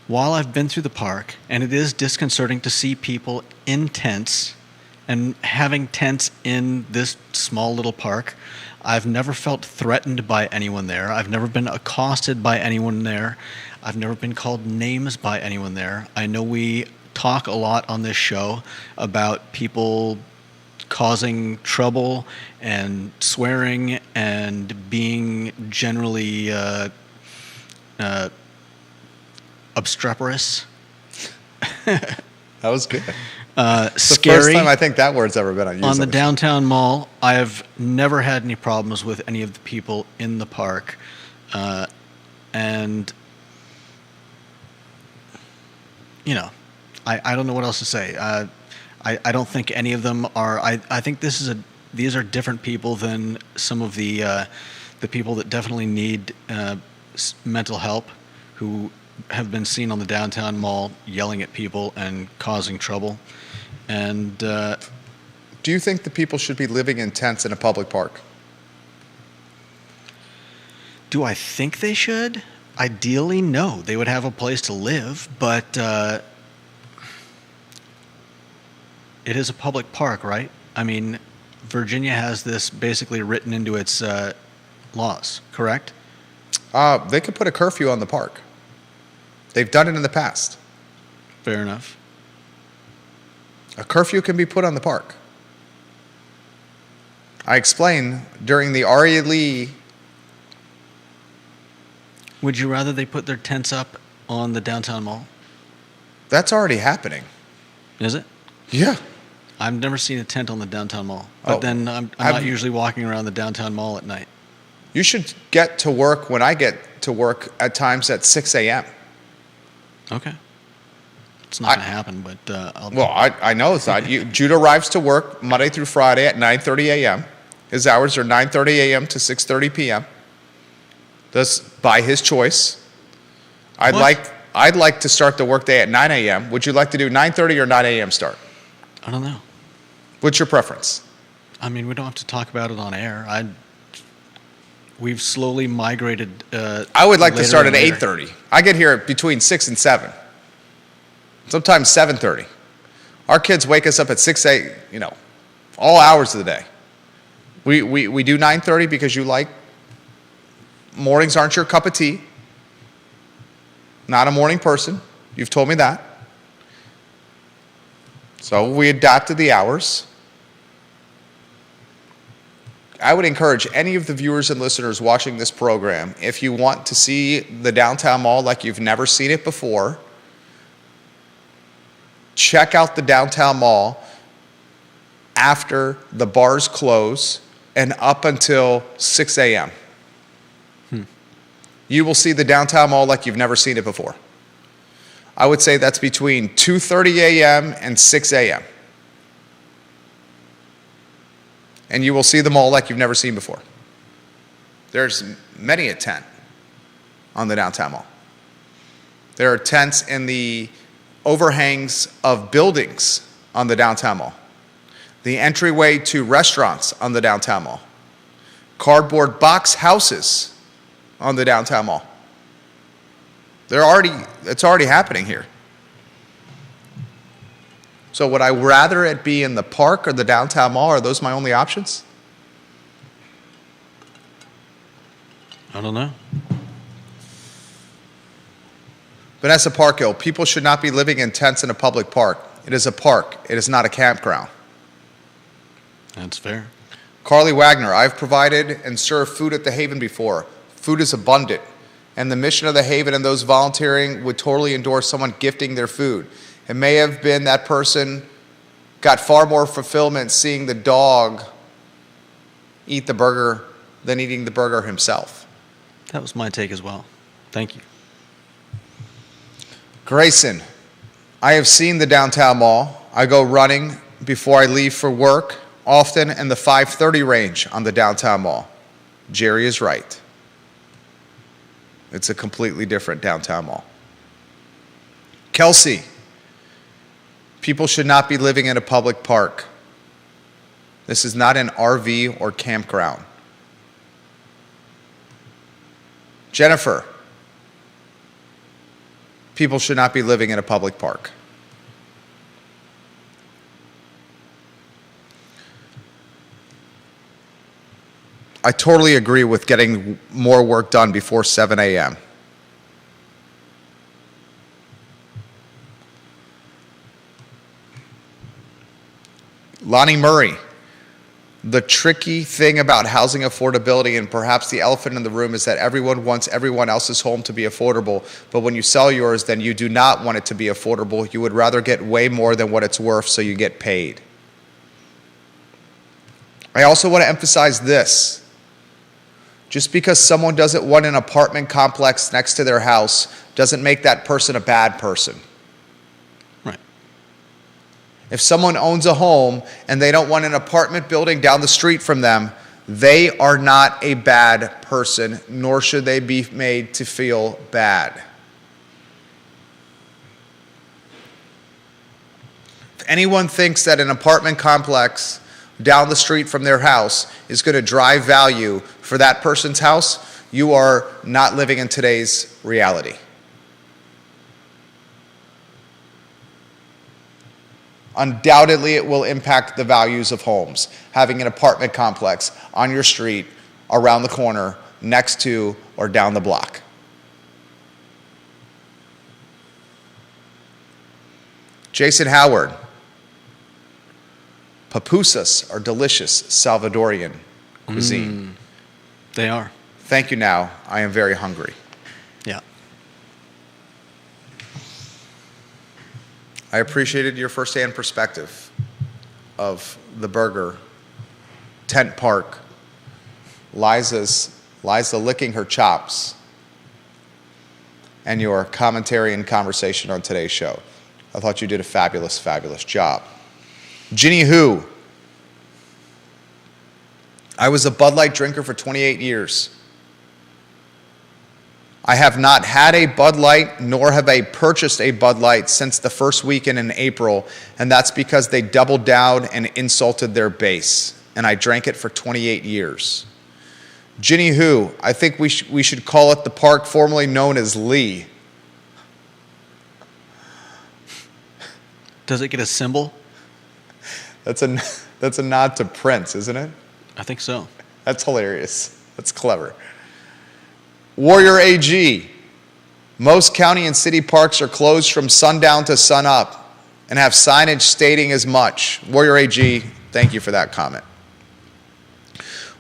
While I've been through the park, and it is disconcerting to see people in tents and having tents in this small little park, I've never felt threatened by anyone there. I've never been accosted by anyone there. I've never been called names by anyone there. I know we talk a lot on this show about people causing trouble and swearing and being generally obstreperous, That was good. scary. The first time I think that word's ever been used On the show. downtown mall, I have never had any problems with any of the people in the park. And, you know, I don't know what else to say. I don't think any of them are. I think these are different people than some of the people that definitely need mental help, who have been seen on the downtown mall yelling at people and causing trouble. And Do you think the people should be living in tents in a public park? do I think they should? Ideally, no. They would have a place to live, but it is a public park, right? I mean, Virginia has this basically written into its laws, correct? They could put a curfew on the park. They've done it in the past. Fair enough. A curfew can be put on the park. I explained during the Ari Lee. Would you rather they put their tents up on the downtown mall? That's already happening. Is it? Yeah. I've never seen a tent on the downtown mall. But Oh, then I'm not usually walking around the downtown mall at night. You should get to work when I get to work at times at 6 a.m. Okay. It's not going to happen, but I'll... Well, I know it's not. Judah arrives to work Monday through Friday at 9:30 a.m. His hours are 9:30 a.m. to 6:30 p.m. That's by his choice. I'd like to start the workday at 9 a.m. Would you like to do 9:30 or 9 a.m. start? I don't know. What's your preference? I mean, we don't have to talk about it on air. We've slowly migrated. I would like to later start at and later. 8:30. I get here between 6 and 7. Sometimes 7:30. Our kids wake us up at 6 a.m., all hours of the day. We do 9:30 because you like mornings aren't your cup of tea. Not a morning person. You've told me that. So we adapted the hours. I would encourage any of the viewers and listeners watching this program, if you want to see the downtown mall like you've never seen it before, check out the downtown mall after the bars close and up until 6 a.m. You will see the downtown mall like you've never seen it before. I would say that's between 2:30 a.m. and 6 a.m. And you will see the mall like you've never seen before. There's many a tent on the downtown mall. There are tents in the overhangs of buildings on the downtown mall. The entryway to restaurants on the downtown mall. Cardboard box houses on the downtown mall. It's already happening here. So would I rather it be in the park or the downtown mall? Are those my only options? I don't know. Vanessa Parkhill, people should not be living in tents in a public park. It is a park. It is not a campground. That's fair. Carly Wagner, I've provided and served food at the Haven before. Food is abundant, and the mission of the Haven and those volunteering would totally endorse someone gifting their food. It may have been that person got far more fulfillment seeing the dog eat the burger than eating the burger himself. That was my take as well. Thank you. Grayson, I have seen the downtown mall. I go running before I leave for work, often in the 5:30 range on the downtown mall. Jerry is right. It's a completely different downtown mall. Kelsey, people should not be living in a public park. This is not an RV or campground. Jennifer, people should not be living in a public park. I totally agree with getting more work done before 7 a.m. Lonnie Murray, the tricky thing about housing affordability, and perhaps the elephant in the room, is that everyone wants everyone else's home to be affordable, but when you sell yours, then you do not want it to be affordable. You would rather get way more than what it's worth so you get paid. I also want to emphasize this. Just because someone doesn't want an apartment complex next to their house doesn't make that person a bad person. Right. If someone owns a home and they don't want an apartment building down the street from them, they are not a bad person, nor should they be made to feel bad. If anyone thinks that an apartment complex down the street from their house is going to drive value for that person's house, you are not living in today's reality. Undoubtedly, it will impact the values of homes, having an apartment complex on your street, around the corner, next to, or down the block. Jason Howard, pupusas are delicious Salvadorian cuisine. They are. Thank you now. I am very hungry. Yeah. I appreciated your firsthand perspective of the burger, Tent Park, Liza licking her chops, and your commentary and conversation on today's show. I thought you did a fabulous, fabulous job. Ginny Who. I was a Bud Light drinker for 28 years. I have not had a Bud Light, nor have I purchased a Bud Light since the first weekend in April, and that's because they doubled down and insulted their base, and I drank it for 28 years. Ginny Who, I think we should call it the park formerly known as Lee. Does it get a symbol? That's a nod to Prince, isn't it? I think so. That's hilarious. That's clever. Warrior AG. Most county and city parks are closed from sundown to sunup and have signage stating as much. Warrior AG, thank you for that comment.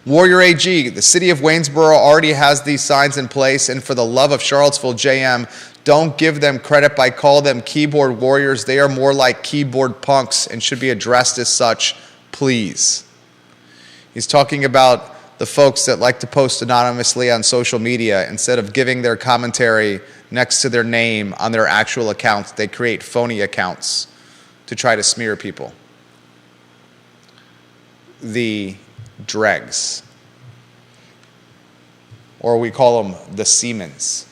Warrior AG, the city of Waynesboro already has these signs in place, and for the love of Charlottesville JM, don't give them credit by calling them keyboard warriors. They are more like keyboard punks and should be addressed as such, please. He's talking about the folks that like to post anonymously on social media. Instead of giving their commentary next to their name on their actual accounts, they create phony accounts to try to smear people. The dregs, or we call them the Siemens.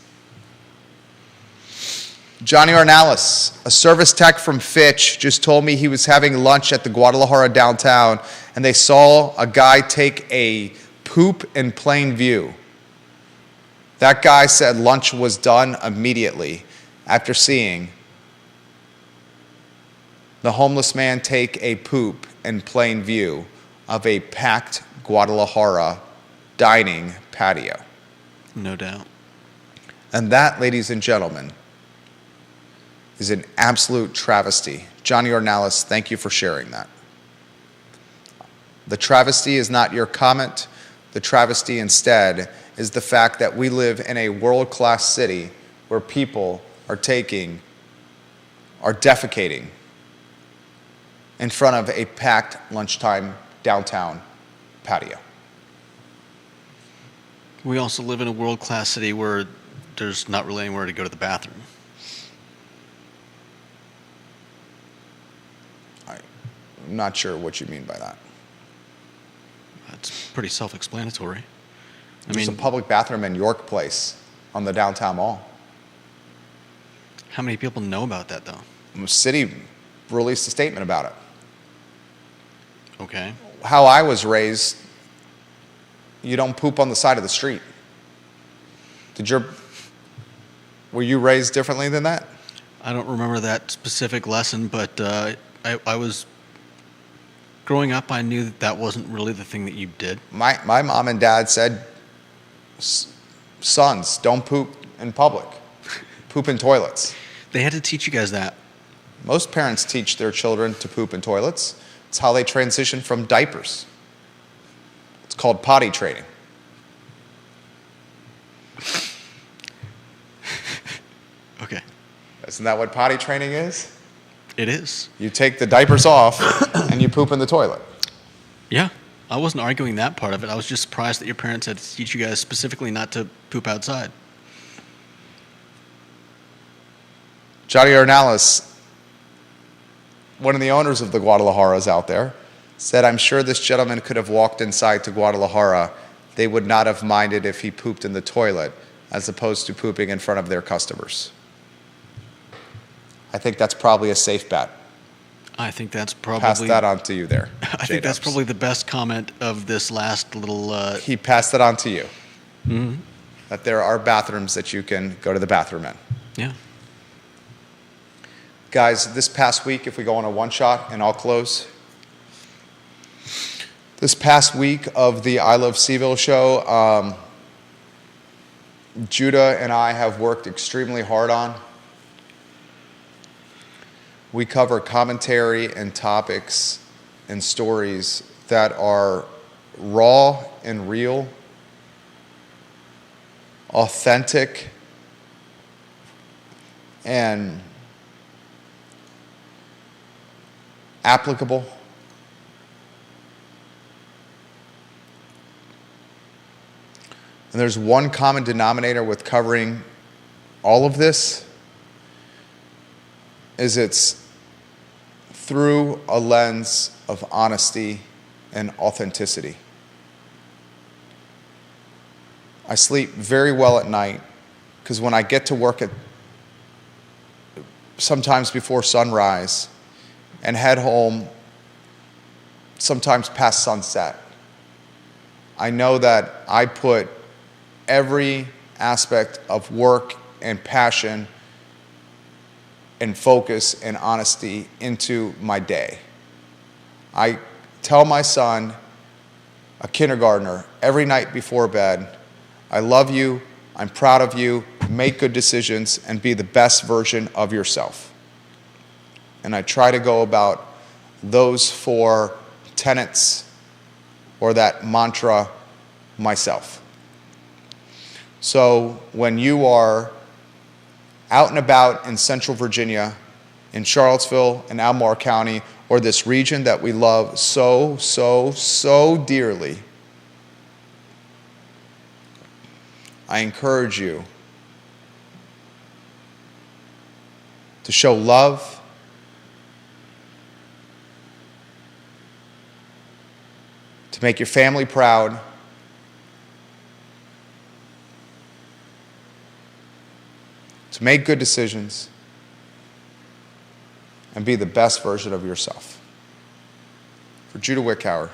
Johnny Ornalis, a service tech from Fitch, just told me he was having lunch at the Guadalajara downtown and they saw a guy take a poop in plain view. That guy said lunch was done immediately after seeing the homeless man take a poop in plain view of a packed Guadalajara dining patio. No doubt. And that, ladies and gentlemen, is an absolute travesty. Johnny Ornalis, thank you for sharing that. The travesty is not your comment. The travesty instead is the fact that we live in a world-class city where people are defecating in front of a packed lunchtime downtown patio. We also live in a world-class city where there's not really anywhere to go to the bathroom. I'm not sure what you mean by that. That's pretty self-explanatory. There's a public bathroom in York Place on the downtown mall. How many people know about that, though? The city released a statement about it. Okay. How I was raised, you don't poop on the side of the street. Were you raised differently than that? I don't remember that specific lesson, but I was growing up. I knew that wasn't really the thing that you did. My mom and dad said, sons, don't poop in public. Poop in toilets. They had to teach you guys that. Most parents teach their children to poop in toilets. It's how they transition from diapers. It's called potty training. Okay. Isn't that what potty training is? It is. You take the diapers off and you poop in the toilet. Yeah. I wasn't arguing that part of it. I was just surprised that your parents had to teach you guys specifically not to poop outside. Johnny Ornalis, one of the owners of the Guadalajaras out there, said, I'm sure this gentleman could have walked inside to Guadalajara. They would not have minded if he pooped in the toilet as opposed to pooping in front of their customers. I think that's probably a safe bet. I think that's probably... Pass that on to you there. I think that's probably the best comment of this last little... He passed it on to you. Mm-hmm. That there are bathrooms that you can go to the bathroom in. Yeah. Guys, this past week, if we go on a one-shot, and I'll close. This past week of the I Love Seville show, Judah and I have worked extremely hard on. We cover commentary and topics and stories that are raw and real, authentic, and applicable. And there's one common denominator with covering all of this, is it's through a lens of honesty and authenticity. I sleep very well at night because when I get to work at sometimes before sunrise and head home sometimes past sunset, I know that I put every aspect of work and passion and focus and honesty into my day. I tell my son, a kindergartner, every night before bed, I love you, I'm proud of you, make good decisions, and be the best version of yourself. And I try to go about those 4 tenets or that mantra myself. So when you are out and about in Central Virginia, in Charlottesville and Albemarle County, or this region that we love so, so, so dearly, I encourage you to show love, to make your family proud, to make good decisions, and be the best version of yourself. For Judah Wickhauer,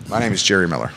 my name is Jerry Miller.